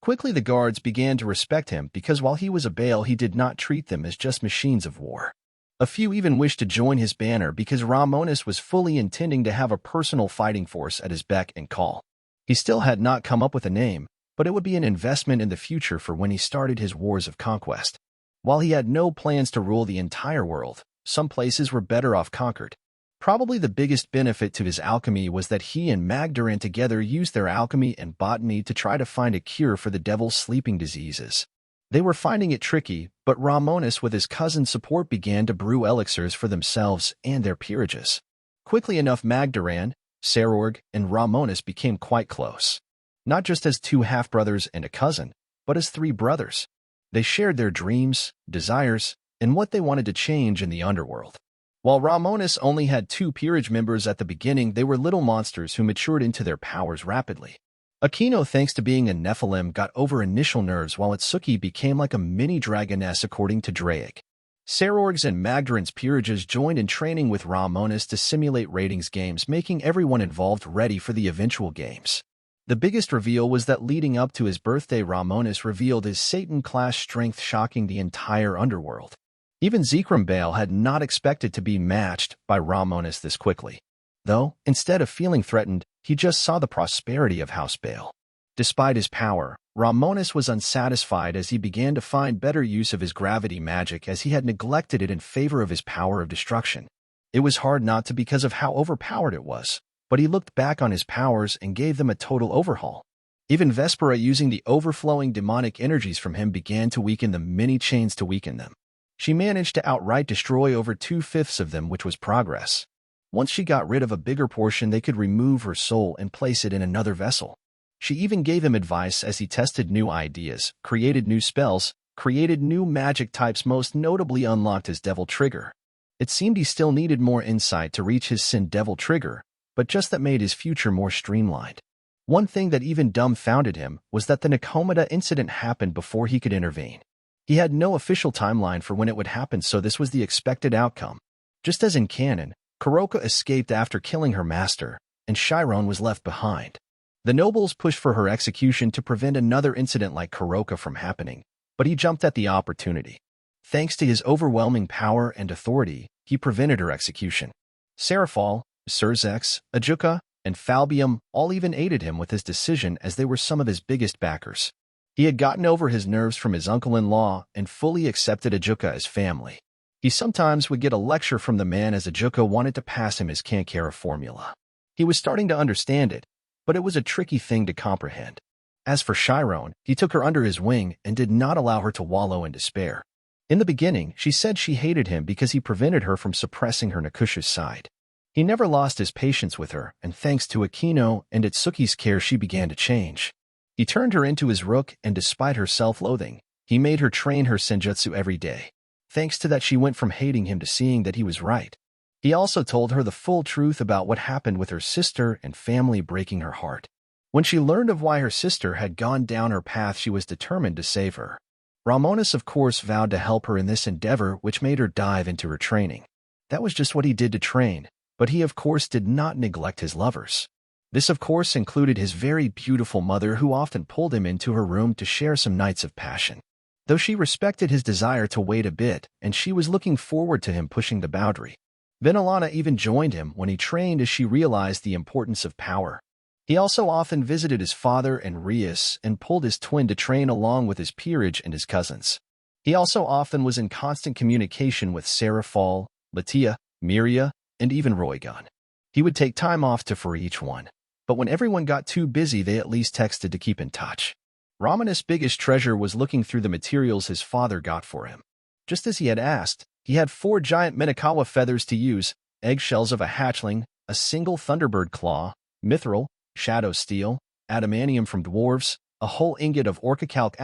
Quickly the guards began to respect him because while he was a Baal, he did not treat them as just machines of war. A few even wished to join his banner because Romonus was fully intending to have a personal fighting force at his beck and call. He still had not come up with a name, but it would be an investment in the future for when he started his wars of conquest. While he had no plans to rule the entire world, some places were better off conquered. Probably the biggest benefit to his alchemy was that he and Magdaran together used their alchemy and botany to try to find a cure for the devil's sleeping diseases. They were finding it tricky, but Romonus with his cousin's support began to brew elixirs for themselves and their peerages. Quickly enough, Magdaran, Sarorg, and Romonus became quite close. Not just as two half-brothers and a cousin, but as three brothers. They shared their dreams, desires, and what they wanted to change in the underworld. While Romonus only had 2 peerage members at the beginning, they were little monsters who matured into their powers rapidly. Akino, thanks to being a Nephilim, got over initial nerves, while Itsuki became like a mini-dragoness according to Draic. Sarorg's and Magdaran's peerages joined in training with Romonus to simulate ratings games, making everyone involved ready for the eventual games. The biggest reveal was that leading up to his birthday, Romonus revealed his Satan-class strength, shocking the entire underworld. Even Zekrom Baal had not expected to be matched by Romonus this quickly. Though, instead of feeling threatened, he just saw the prosperity of House Baal. Despite his power, Romonus was unsatisfied as he began to find better use of his gravity magic, as he had neglected it in favor of his power of destruction. It was hard not to because of how overpowered it was, but he looked back on his powers and gave them a total overhaul. Even Vespera, using the overflowing demonic energies from him, began to weaken the many chains to weaken them. She managed to outright destroy over 2/5 of them, which was progress. Once she got rid of a bigger portion, they could remove her soul and place it in another vessel. She even gave him advice as he tested new ideas, created new spells, created new magic types, most notably unlocked his Devil Trigger. It seemed he still needed more insight to reach his Sin Devil Trigger, but just that made his future more streamlined. One thing that even dumbfounded him was that the Nikomata incident happened before he could intervene. He had no official timeline for when it would happen, so this was the expected outcome. Just as in Canon, Kuroka escaped after killing her master, and Chiron was left behind. The nobles pushed for her execution to prevent another incident like Kuroka from happening, but he jumped at the opportunity. Thanks to his overwhelming power and authority, he prevented her execution. Serafal, Surzex, Ajuka, and Falbium all even aided him with his decision, as they were some of his biggest backers. He had gotten over his nerves from his uncle-in-law and fully accepted Ajuka as family. He sometimes would get a lecture from the man, as Ajuka wanted to pass him his Kankara formula. He was starting to understand it, but it was a tricky thing to comprehend. As for Chiron, he took her under his wing and did not allow her to wallow in despair. In the beginning, she said she hated him because he prevented her from suppressing her Nakusha's side. He never lost his patience with her, and thanks to Akino and Itsuki's care, she began to change. He turned her into his rook, and despite her self-loathing, he made her train her senjutsu every day. Thanks to that, she went from hating him to seeing that he was right. He also told her the full truth about what happened with her sister and family, breaking her heart. When she learned of why her sister had gone down her path, she was determined to save her. Romonus, of course, vowed to help her in this endeavor, which made her dive into her training. That was just what he did to train, but he, of course, did not neglect his lovers. This, of course, included his very beautiful mother, who often pulled him into her room to share some nights of passion. Though she respected his desire to wait a bit, and she was looking forward to him pushing the boundary. Venelana even joined him when he trained, as she realized the importance of power. He also often visited his father and Rias and pulled his twin to train along with his peerage and his cousins. He also often was in constant communication with Serafal, Latia, Miria, and even Roigon. He would take time off to for each one, but when everyone got too busy, they at least texted to keep in touch. Romonus' biggest treasure was looking through the materials his father got for him. Just as he had asked, he had 4 giant Minakawa feathers to use, eggshells of a hatchling, a single thunderbird claw, mithril, shadow steel, adamantium from dwarves, a whole ingot of orcacalc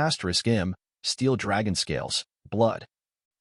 *M, steel dragon scales, blood,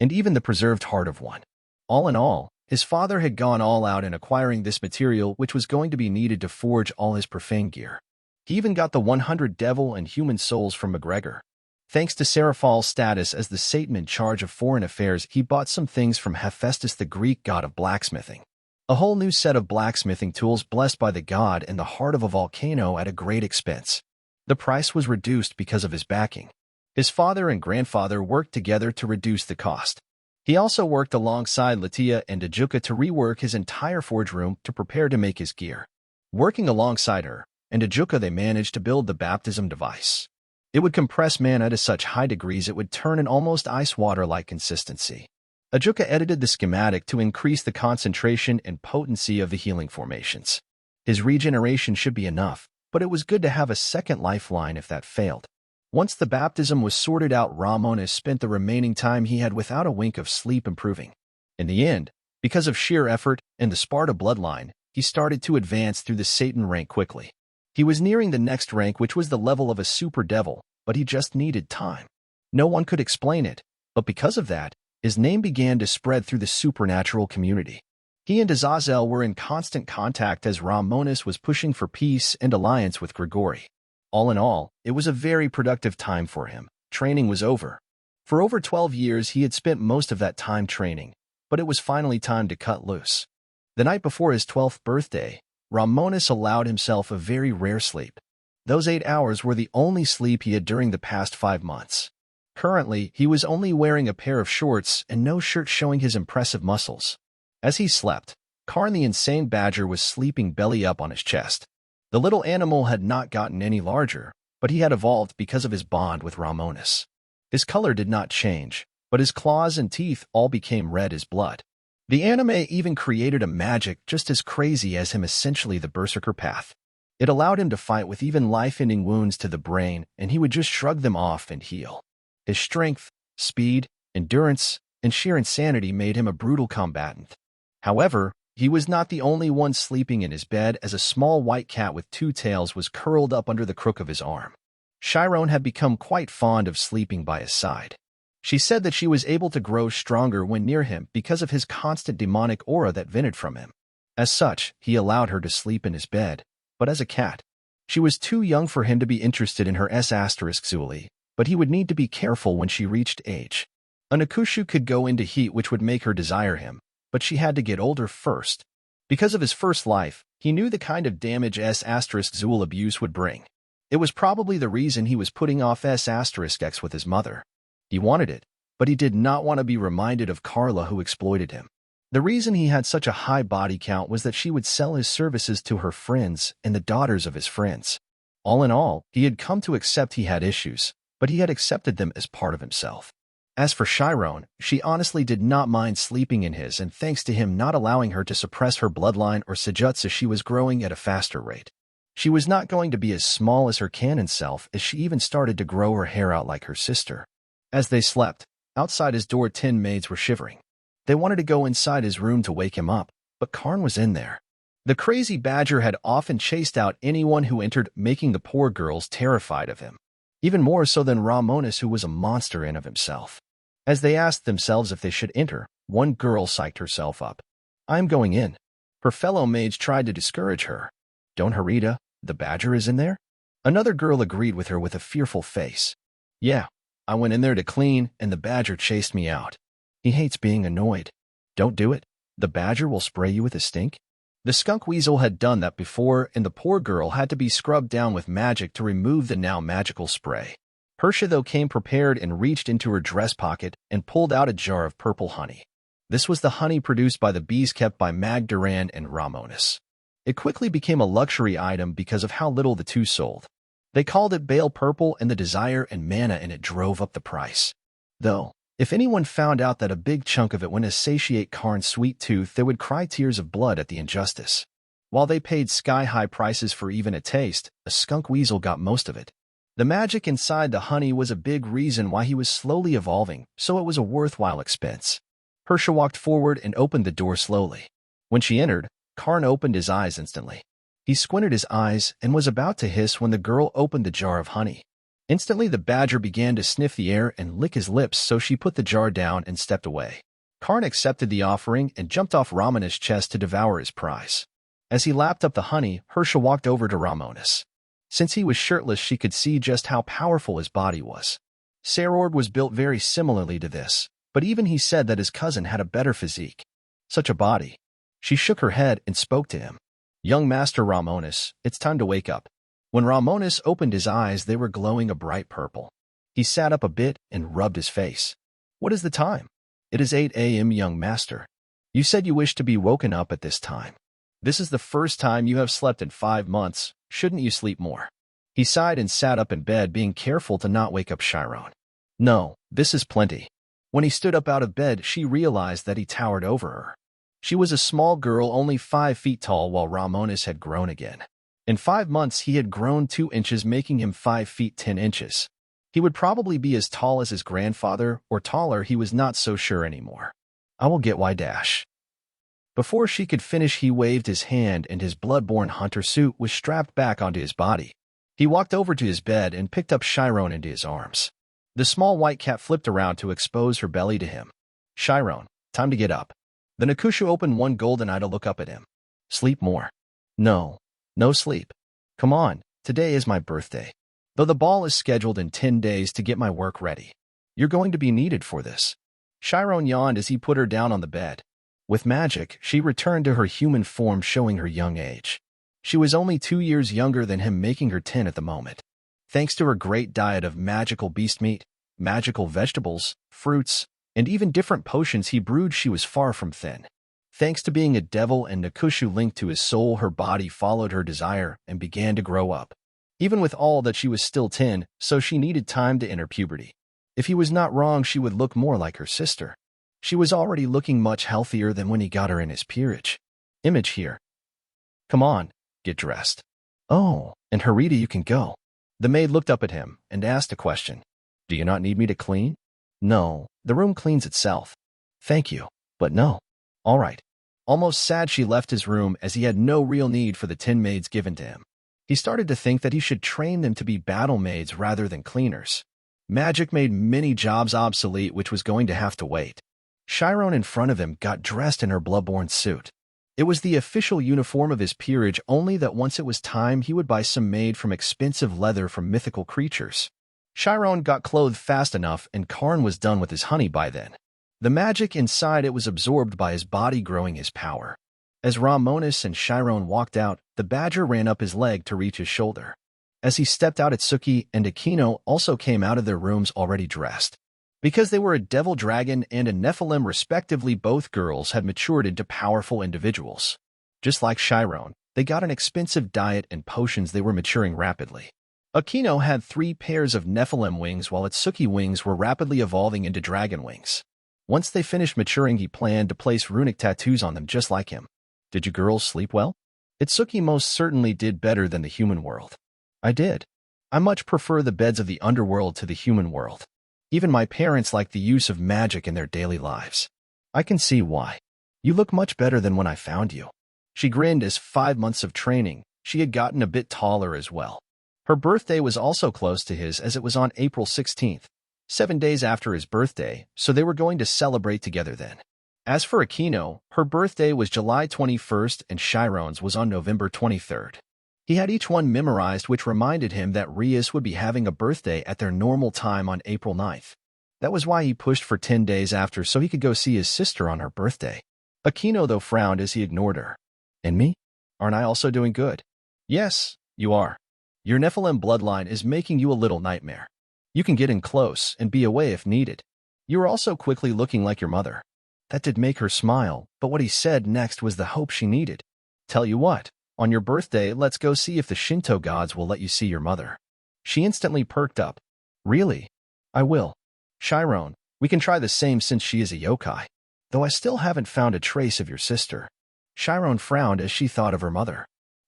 and even the preserved heart of one. All in all, his father had gone all out in acquiring this material, which was going to be needed to forge all his profane gear. He even got the 100 devil and human souls from McGregor. Thanks to Serafal's status as the Satan in charge of foreign affairs, he bought some things from Hephaestus, the Greek god of blacksmithing. A whole new set of blacksmithing tools blessed by the god in the heart of a volcano at a great expense. The price was reduced because of his backing. His father and grandfather worked together to reduce the cost. He also worked alongside Latia and Ajuka to rework his entire forge room to prepare to make his gear. Working alongside her and Ajuka, they managed to build the baptism device. It would compress mana to such high degrees it would turn an almost ice water-like consistency. Ajuka edited the schematic to increase the concentration and potency of the healing formations. His regeneration should be enough, but it was good to have a second lifeline if that failed. Once the baptism was sorted out, Romonus spent the remaining time he had without a wink of sleep improving. In the end, because of sheer effort and the Sparta bloodline, he started to advance through the Satan rank quickly. He was nearing the next rank, which was the level of a super devil, but he just needed time. No one could explain it, but because of that, his name began to spread through the supernatural community. He and Azazel were in constant contact as Romonus was pushing for peace and alliance with Gregory. All in all, it was a very productive time for him. Training was over. For over 12 years, he had spent most of that time training, but it was finally time to cut loose. The night before his 12th birthday, Romonus allowed himself a very rare sleep. Those 8 hours were the only sleep he had during the past 5 months. Currently, he was only wearing a pair of shorts and no shirt showing his impressive muscles. As he slept, Karn the insane badger was sleeping belly up on his chest. The little animal had not gotten any larger, but he had evolved because of his bond with Romonus. His color did not change, but his claws and teeth all became red as blood. The anime even created a magic just as crazy as him, essentially the Berserker path. It allowed him to fight with even life-ending wounds to the brain, and he would just shrug them off and heal. His strength, speed, endurance, and sheer insanity made him a brutal combatant. However, he was not the only one sleeping in his bed, as a small white cat with 2 tails was curled up under the crook of his arm. Chiron had become quite fond of sleeping by his side. She said that she was able to grow stronger when near him because of his constant demonic aura that vented from him. As such, he allowed her to sleep in his bed, but as a cat. She was too young for him to be interested in her Zuli, but he would need to be careful when she reached age. An Akushu could go into heat, which would make her desire him, but she had to get older first. Because of his first life, he knew the kind of damage Zul abuse would bring. It was probably the reason he was putting off X with his mother. He wanted it, but he did not want to be reminded of Carla, who exploited him. The reason he had such a high body count was that she would sell his services to her friends and the daughters of his friends. All in all, he had come to accept he had issues, but he had accepted them as part of himself. As for Chiron, she honestly did not mind sleeping in his, and thanks to him not allowing her to suppress her bloodline or Sejutsu, she was growing at a faster rate. She was not going to be as small as her Canon self, as she even started to grow her hair out like her sister. As they slept, outside his door 10 maids were shivering. They wanted to go inside his room to wake him up, but Karn was in there. The crazy badger had often chased out anyone who entered, making the poor girls terrified of him. Even more so than Romonus, who was a monster in of himself. As they asked themselves if they should enter, one girl psyched herself up. "I'm going in." Her fellow maids tried to discourage her. "Don't hurry, the badger is in there?" Another girl agreed with her with a fearful face. "Yeah, I went in there to clean, and the badger chased me out. He hates being annoyed. Don't do it. The badger will spray you with a stink." The skunk weasel had done that before, and the poor girl had to be scrubbed down with magic to remove the now magical spray. Hersha, though, came prepared and reached into her dress pocket and pulled out a jar of purple honey. This was the honey produced by the bees kept by Mag Duran and Romonus. It quickly became a luxury item because of how little the two sold. They called it Bale Purple, and the desire and mana in it drove up the price. Though, if anyone found out that a big chunk of it went to satiate Karn's sweet tooth, they would cry tears of blood at the injustice. While they paid sky-high prices for even a taste, a skunk weasel got most of it. The magic inside the honey was a big reason why he was slowly evolving, so it was a worthwhile expense. Hersha walked forward and opened the door slowly. When she entered, Karn opened his eyes instantly. He squinted his eyes and was about to hiss when the girl opened the jar of honey. Instantly, the badger began to sniff the air and lick his lips, so she put the jar down and stepped away. Karn accepted the offering and jumped off Romonus' chest to devour his prize. As he lapped up the honey, Hersha walked over to Romonus. Since he was shirtless, she could see just how powerful his body was. Sarord was built very similarly to this, but even he said that his cousin had a better physique. Such a body. She shook her head and spoke to him. "Young Master Romonus, it's time to wake up. When Romonus opened his eyes, they were glowing a bright purple. He sat up a bit and rubbed his face. What is the time? It is 8 a.m., young master. You said you wished to be woken up at this time. This is the first time you have slept in 5 months. Shouldn't you sleep more? He sighed and sat up in bed, being careful to not wake up Chiron. No, this is plenty. When he stood up out of bed, she realized that he towered over her. She was a small girl, only 5 feet tall, while Romonus had grown again. In 5 months, he had grown 2 inches, making him 5 feet 10 inches. He would probably be as tall as his grandfather, or taller. He was not so sure anymore. I will get Y dash. Before she could finish, he waved his hand and his blood-borne hunter suit was strapped back onto his body. He walked over to his bed and picked up Chiron into his arms. The small white cat flipped around to expose her belly to him. Chiron, time to get up. The Nakushu opened one golden eye to look up at him. Sleep more. No sleep. Come on, today is my birthday. Though the ball is scheduled in 10 days to get my work ready. You're going to be needed for this. Chiron yawned as he put her down on the bed. With magic, she returned to her human form, showing her young age. She was only 2 years younger than him, making her 10 at the moment. Thanks to her great diet of magical beast meat, magical vegetables, fruits, and even different potions he brewed, she was far from thin. Thanks to being a devil and Nakushu linked to his soul, her body followed her desire and began to grow up. Even with all that, she was still 10, so she needed time to enter puberty. If he was not wrong, she would look more like her sister. She was already looking much healthier than when he got her in his peerage. Image here. Come on, get dressed. Oh, and Harita, you can go. The maid looked up at him and asked a question. Do you not need me to clean? No, the room cleans itself. Thank you, but no. All right. Almost sad, she left his room as he had no real need for the 10 maids given to him. He started to think that he should train them to be battle maids rather than cleaners. Magic made many jobs obsolete, which was going to have to wait. Chiron in front of him got dressed in her bloodborne suit. It was the official uniform of his peerage, only that once it was time, he would buy some made from expensive leather from mythical creatures. Chiron got clothed fast enough, and Karn was done with his honey by then. The magic inside it was absorbed by his body, growing his power. As Romonus and Chiron walked out, the badger ran up his leg to reach his shoulder. As he stepped out, Itsuki and Akino also came out of their rooms already dressed. Because they were a devil dragon and a Nephilim respectively, both girls had matured into powerful individuals. Just like Chiron, they got an expensive diet and potions. They were maturing rapidly. Akino had 3 pairs of Nephilim wings, while Itsuki wings were rapidly evolving into dragon wings. Once they finished maturing, he planned to place runic tattoos on them just like him. Did you girls sleep well? Itsuki most certainly did better than the human world. I did. I much prefer the beds of the underworld to the human world. Even my parents like the use of magic in their daily lives. I can see why. You look much better than when I found you. She grinned as 5 months of training, she had gotten a bit taller as well. Her birthday was also close to his, as it was on April 16th, 7 days after his birthday, so they were going to celebrate together then. As for Akino, her birthday was July 21st and Chiron's was on November 23rd. He had each one memorized, which reminded him that Rias would be having a birthday at their normal time on April 9th. That was why he pushed for 10 days after, so he could go see his sister on her birthday. Akino, though, frowned as he ignored her. And me? Aren't I also doing good? Yes, you are. Your Nephilim bloodline is making you a little nightmare. You can get in close and be away if needed. You are also quickly looking like your mother. That did make her smile, but what he said next was the hope she needed. Tell you what, on your birthday, let's go see if the Shinto gods will let you see your mother. She instantly perked up. Really? I will. Chiron, we can try the same since she is a yokai. Though I still haven't found a trace of your sister. Chiron frowned as she thought of her mother.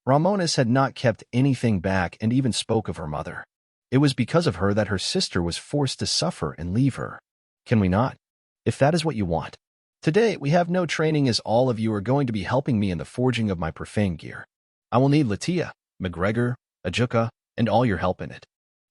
Romonus had not kept anything back and even spoke of her mother. It was because of her that her sister was forced to suffer and leave her. Can we not? If that is what you want. Today, we have no training, as all of you are going to be helping me in the forging of my profane gear. I will need Latia, McGregor, Ajuka, and all your help in it.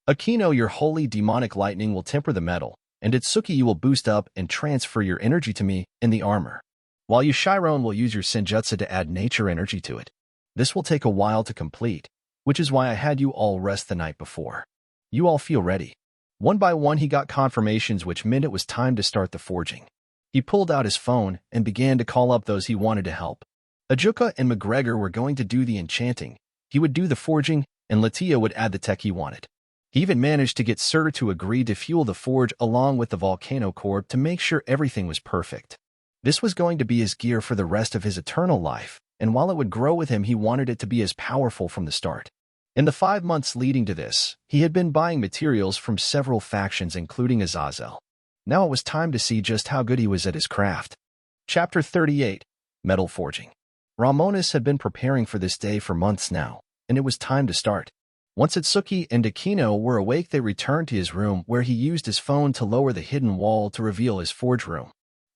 Akino, your holy demonic lightning will temper the metal, and Itsuki, you will boost up and transfer your energy to me in the armor. While you, Chiron, will use your Senjutsu to add nature energy to it. This will take a while to complete, which is why I had you all rest the night before. You all feel ready. One by one, he got confirmations, which meant it was time to start the forging. He pulled out his phone and began to call up those he wanted to help. Ajuka and McGregor were going to do the enchanting. He would do the forging, and Latia would add the tech he wanted. He even managed to get Sir to agree to fuel the forge along with the volcano core to make sure everything was perfect. This was going to be his gear for the rest of his eternal life, and while it would grow with him, he wanted it to be as powerful from the start. In the 5 months leading to this, he had been buying materials from several factions including Azazel. Now it was time to see just how good he was at his craft. Chapter 38. Metal Forging. Romonus had been preparing for this day for months now, and it was time to start. Once Itsuki and Akino were awake, they returned to his room where he used his phone to lower the hidden wall to reveal his forge room.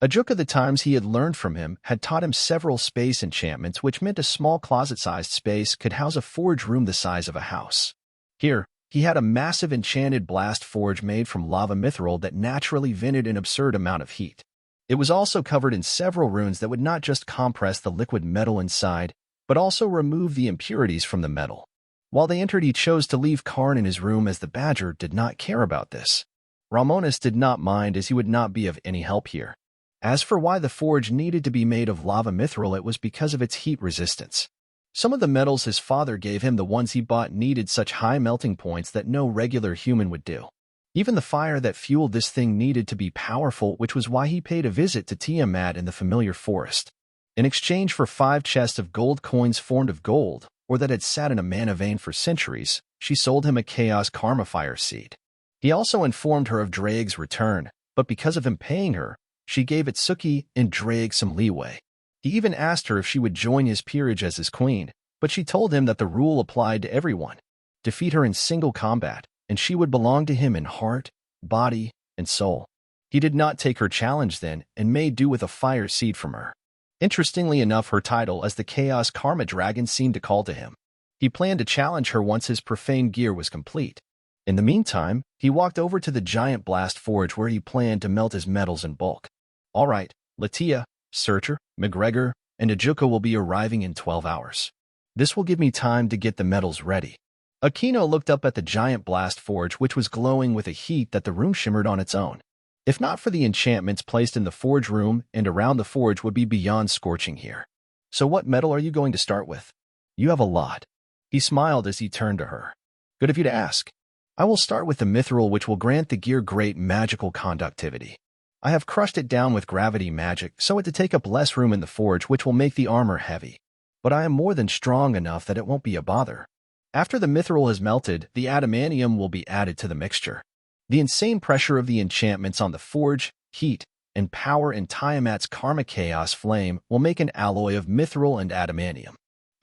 Ajuka, the times he had learned from him, had taught him several space enchantments, which meant a small closet-sized space could house a forge room the size of a house. Here, he had a massive enchanted blast forge made from lava mithril that naturally vented an absurd amount of heat. It was also covered in several runes that would not just compress the liquid metal inside, but also remove the impurities from the metal. While they entered, he chose to leave Karn in his room as the Badger did not care about this. Romonus did not mind as he would not be of any help here. As for why the forge needed to be made of lava mithril, it was because of its heat resistance. Some of the metals his father gave him, the ones he bought, needed such high melting points that no regular human would do. Even the fire that fueled this thing needed to be powerful, which was why he paid a visit to Tiamat in the familiar forest. In exchange for 5 chests of gold coins formed of gold, or that had sat in a mana vein for centuries, she sold him a Chaos Karma Fire seed. He also informed her of Draig's return, but because of him paying her, she gave Itsuki and Draig some leeway. He even asked her if she would join his peerage as his queen, but she told him that the rule applied to everyone. Defeat her in single combat, and she would belong to him in heart, body, and soul. He did not take her challenge then, and made do with a fire seed from her. Interestingly enough, her title as the Chaos Karma Dragon seemed to call to him. He planned to challenge her once his profane gear was complete. In the meantime, he walked over to the giant blast forge where he planned to melt his metals in bulk. All right, Latia, Searcher, McGregor, and Ajuka will be arriving in 12 hours. This will give me time to get the metals ready. Akino looked up at the giant blast forge, which was glowing with a heat that the room shimmered on its own. If not for the enchantments placed in the forge room and around the forge, would be beyond scorching here. So what metal are you going to start with? You have a lot. He smiled as he turned to her. Good of you to ask. I will start with the mithril, which will grant the gear great magical conductivity. I have crushed it down with gravity magic so as to take up less room in the forge, which will make the armor heavy. But I am more than strong enough that it won't be a bother. After the mithril is melted, the adamantium will be added to the mixture. The insane pressure of the enchantments on the forge, heat, and power in Tiamat's Karma Chaos Flame will make an alloy of mithril and adamantium.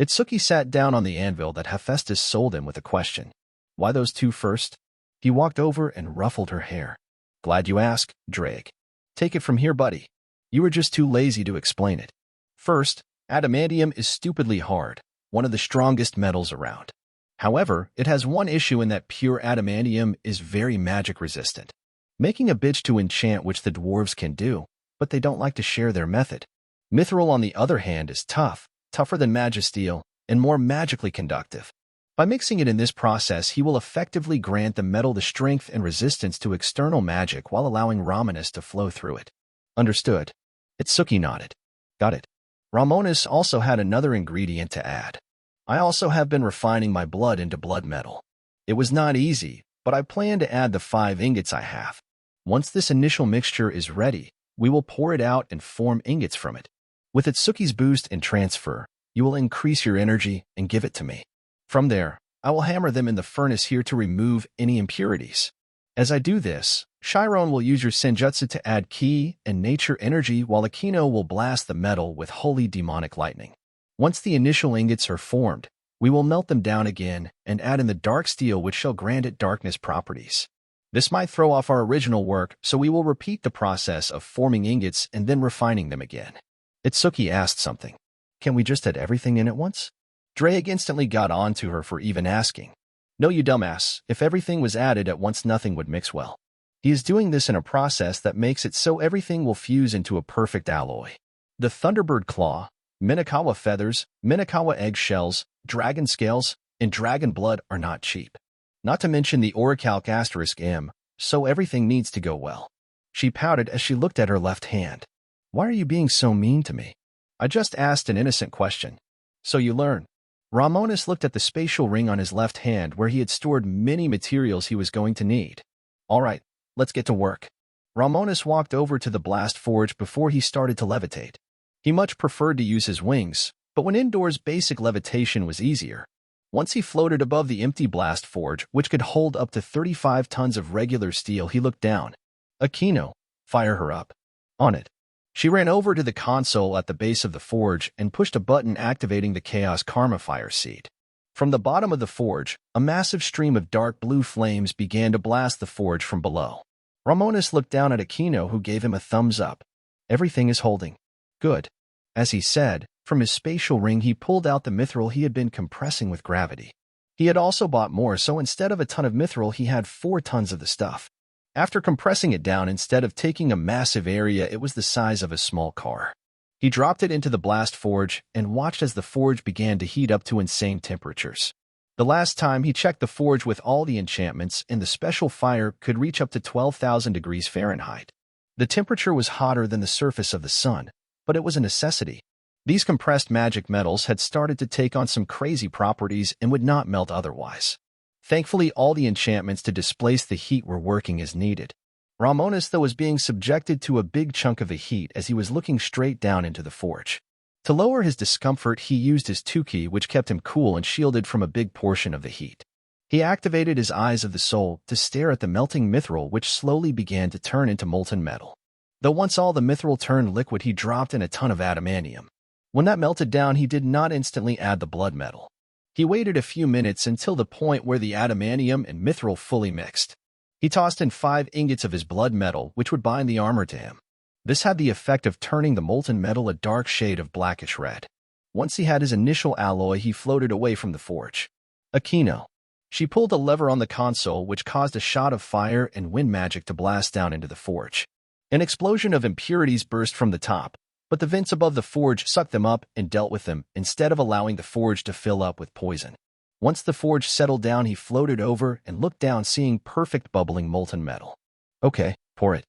Itsuki sat down on the anvil that Hephaestus sold him with a question. Why those 2 first? He walked over and ruffled her hair. Glad you asked, Draig. Take it from here, buddy. You were just too lazy to explain it. First, adamantium is stupidly hard, one of the strongest metals around. However, it has one issue in that pure adamantium is very magic resistant, making a bitch to enchant, which the dwarves can do, but they don't like to share their method. Mithril, on the other hand, is tougher than magisteel, and more magically conductive. By mixing it in this process, he will effectively grant the metal the strength and resistance to external magic while allowing Romonus to flow through it. Understood. Itsuki nodded. Got it. Romonus also had another ingredient to add. I also have been refining my blood into blood metal. It was not easy, but I plan to add the 5 ingots I have. Once this initial mixture is ready, we will pour it out and form ingots from it. With Itsuki's boost and transfer, you will increase your energy and give it to me. From there, I will hammer them in the furnace here to remove any impurities. As I do this, Chiron will use your senjutsu to add ki and nature energy, while Akino will blast the metal with holy demonic lightning. Once the initial ingots are formed, we will melt them down again and add in the dark steel, which shall grant it darkness properties. This might throw off our original work, so we will repeat the process of forming ingots and then refining them again. Itsuki asked something. Can we just add everything in at once? Draig instantly got on to her for even asking. No, you dumbass. If everything was added at once, nothing would mix well. He is doing this in a process that makes it so everything will fuse into a perfect alloy. The Thunderbird Claw, Minakawa feathers, Minakawa eggshells, dragon scales, and dragon blood are not cheap. Not to mention the orichalc *M, so everything needs to go well. She pouted as she looked at her left hand. Why are you being so mean to me? I just asked an innocent question. So you learn. Romonus looked at the spatial ring on his left hand where he had stored many materials he was going to need. All right, let's get to work. Romonus walked over to the blast forge before he started to levitate. He much preferred to use his wings, but when indoors basic levitation was easier. Once he floated above the empty blast forge, which could hold up to 35 tons of regular steel, he looked down. Aquino, fire her up. On it. She ran over to the console at the base of the forge and pushed a button activating the Chaos Karma fire seed. From the bottom of the forge, a massive stream of dark blue flames began to blast the forge from below. Romonus looked down at Aquino, who gave him a thumbs up. Everything is holding. Good. As he said, from his spatial ring he pulled out the mithril he had been compressing with gravity. He had also bought more, so instead of a ton of mithril he had 4 tons of the stuff. After compressing it down, instead of taking a massive area, it was the size of a small car. He dropped it into the blast forge and watched as the forge began to heat up to insane temperatures. The last time he checked the forge with all the enchantments, and the special fire could reach up to 12,000 degrees Fahrenheit. The temperature was hotter than the surface of the sun, but it was a necessity. These compressed magic metals had started to take on some crazy properties and would not melt otherwise. Thankfully, all the enchantments to displace the heat were working as needed. Romonus, though, was being subjected to a big chunk of the heat as he was looking straight down into the forge. To lower his discomfort, he used his Tuki, which kept him cool and shielded from a big portion of the heat. He activated his Eyes of the Soul to stare at the melting mithril, which slowly began to turn into molten metal. Though once all the mithril turned liquid, he dropped in a ton of adamantium. When that melted down, he did not instantly add the blood metal. He waited a few minutes until the point where the adamantium and mithril fully mixed. He tossed in 5 ingots of his blood metal, which would bind the armor to him. This had the effect of turning the molten metal a dark shade of blackish red. Once he had his initial alloy, he floated away from the forge. Aquino. She pulled a lever on the console, which caused a shot of fire and wind magic to blast down into the forge. An explosion of impurities burst from the top, but the vents above the forge sucked them up and dealt with them instead of allowing the forge to fill up with poison. Once the forge settled down, he floated over and looked down, seeing perfect bubbling molten metal. Okay, pour it.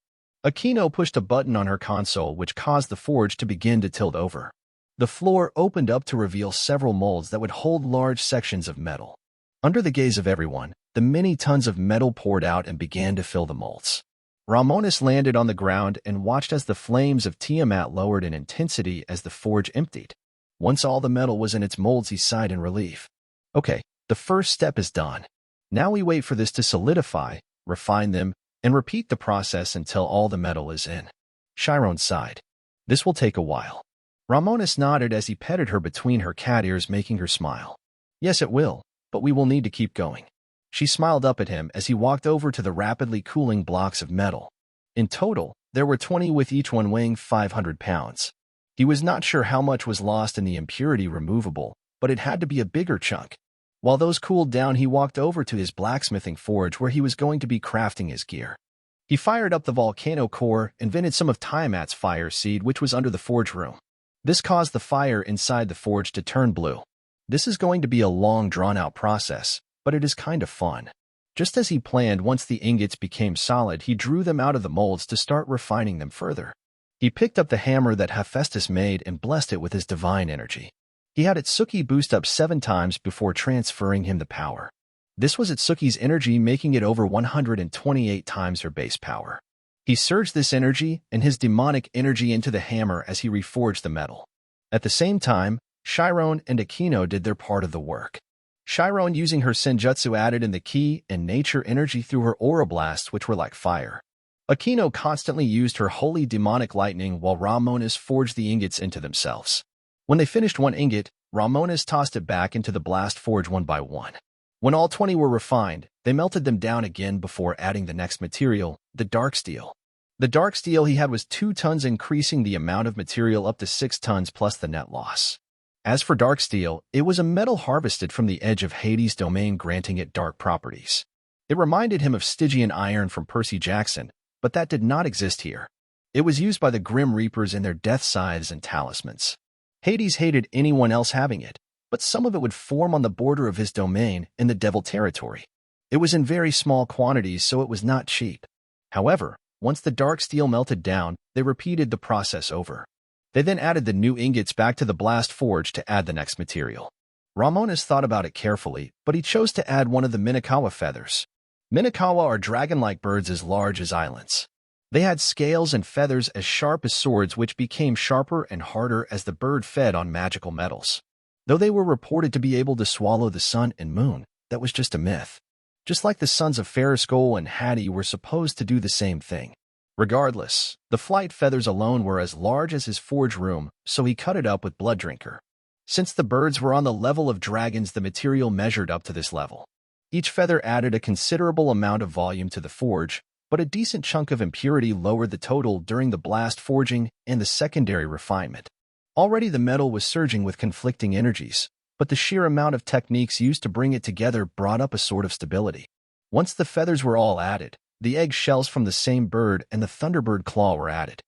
Aquino pushed a button on her console, which caused the forge to begin to tilt over. The floor opened up to reveal several molds that would hold large sections of metal. Under the gaze of everyone, the many tons of metal poured out and began to fill the molds. Romonus landed on the ground and watched as the flames of Tiamat lowered in intensity as the forge emptied. Once all the metal was in its molds, he sighed in relief. Okay, the first step is done. Now we wait for this to solidify, refine them, and repeat the process until all the metal is in. Chiron sighed. This will take a while. Romonus nodded as he petted her between her cat ears, making her smile. Yes, it will, but we will need to keep going. She smiled up at him as he walked over to the rapidly cooling blocks of metal. In total, there were 20, with each one weighing 500 pounds. He was not sure how much was lost in the impurity removable, but it had to be a bigger chunk. While those cooled down, he walked over to his blacksmithing forge where he was going to be crafting his gear. He fired up the volcano core and vented some of Tiamat's fire seed, which was under the forge room. This caused the fire inside the forge to turn blue. This is going to be a long, drawn-out process, but it is kind of fun. Just as he planned, once the ingots became solid, he drew them out of the molds to start refining them further. He picked up the hammer that Hephaestus made and blessed it with his divine energy. He had Itsuki boost up 7 times before transferring him the power. This was Itsuki's energy, making it over 128 times her base power. He surged this energy and his demonic energy into the hammer as he reforged the metal. At the same time, Chiron and Aquino did their part of the work. Chiron, using her senjutsu, added in the ki and nature energy through her aura blasts, which were like fire. Aquino constantly used her holy demonic lightning, while Romonus forged the ingots into themselves. When they finished one ingot, Romonus tossed it back into the blast forge one by one. When all 20 were refined, they melted them down again before adding the next material, the dark steel. The dark steel he had was 2 tons, increasing the amount of material up to 6 tons plus the net loss. As for dark steel, it was a metal harvested from the edge of Hades' domain, granting it dark properties. It reminded him of Stygian iron from Percy Jackson, but that did not exist here. It was used by the Grim Reapers in their death scythes and talismans. Hades hated anyone else having it, but some of it would form on the border of his domain in the Devil territory. It was in very small quantities, so it was not cheap. However, once the dark steel melted down, they repeated the process over. They then added the new ingots back to the blast forge to add the next material. Romonus thought about it carefully, but he chose to add one of the Minakawa feathers. Minakawa are dragon-like birds as large as islands. They had scales and feathers as sharp as swords, which became sharper and harder as the bird fed on magical metals. Though they were reported to be able to swallow the sun and moon, that was just a myth. Just like the sons of Ferriscole and Hattie were supposed to do the same thing. Regardless, the flight feathers alone were as large as his forge room, so he cut it up with Blood Drinker. Since the birds were on the level of dragons, the material measured up to this level. Each feather added a considerable amount of volume to the forge, but a decent chunk of impurity lowered the total during the blast forging and the secondary refinement. Already the metal was surging with conflicting energies, but the sheer amount of techniques used to bring it together brought up a sort of stability. Once the feathers were all added, the egg shells from the same bird and the thunderbird claw were added.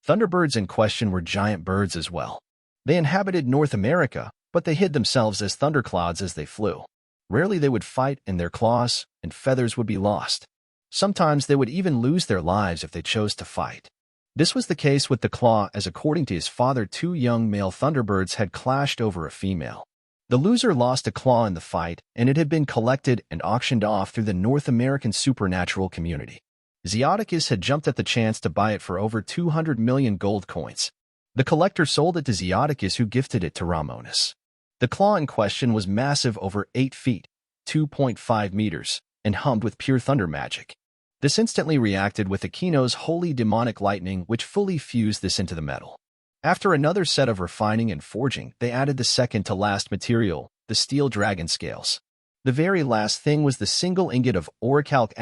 Thunderbirds in question were giant birds as well. They inhabited North America, but they hid themselves as thunderclouds as they flew. Rarely they would fight, and their claws and feathers would be lost. Sometimes they would even lose their lives if they chose to fight. This was the case with the claw, as according to his father, 2 young male thunderbirds had clashed over a female. The loser lost a claw in the fight, and it had been collected and auctioned off through the North American supernatural community. Zeoticus had jumped at the chance to buy it for over 200 million gold coins. The collector sold it to Zeoticus, who gifted it to Romonus. The claw in question was massive, over 8 feet, 2.5 meters, and hummed with pure thunder magic. This instantly reacted with Aquino's holy demonic lightning, which fully fused this into the metal. After another set of refining and forging, they added the second to last material, the steel dragon scales. The very last thing was the single ingot of orichalc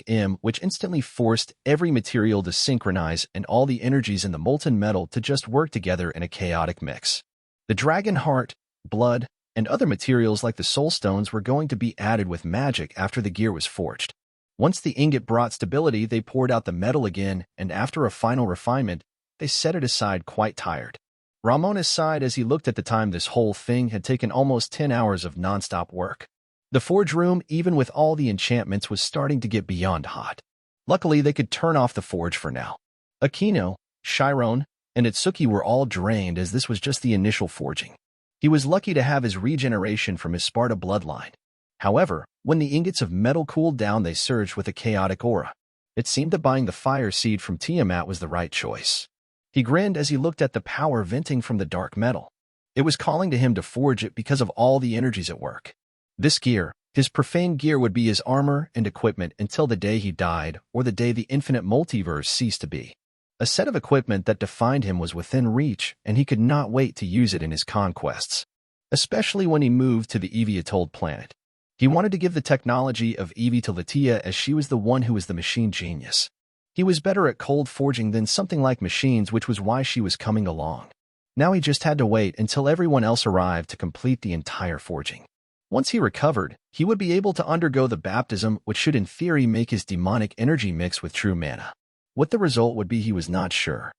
*M, which instantly forced every material to synchronize and all the energies in the molten metal to just work together in a chaotic mix. The dragon heart, blood, and other materials like the soul stones were going to be added with magic after the gear was forged. Once the ingot brought stability, they poured out the metal again, and after a final refinement, they set it aside quite tired. Romonus sighed as he looked at the time. This whole thing had taken almost 10 hours of non-stop work. The forge room, even with all the enchantments, was starting to get beyond hot. Luckily, they could turn off the forge for now. Aquino, Chiron, and Itsuki were all drained, as this was just the initial forging. He was lucky to have his regeneration from his Sparta bloodline. However, when the ingots of metal cooled down, they surged with a chaotic aura. It seemed that buying the fire seed from Tiamat was the right choice. He grinned as he looked at the power venting from the dark metal. It was calling to him to forge it because of all the energies at work. This gear, his profane gear, would be his armor and equipment until the day he died, or the day the infinite multiverse ceased to be. A set of equipment that defined him was within reach, and he could not wait to use it in his conquests, especially when he moved to the Eviatold planet. He wanted to give the technology of Evie to Latia, as she was the one who was the machine genius. He was better at cold forging than something like machines, which was why she was coming along. Now he just had to wait until everyone else arrived to complete the entire forging. Once he recovered, he would be able to undergo the baptism, which should in theory make his demonic energy mix with true mana. What the result would be, he was not sure.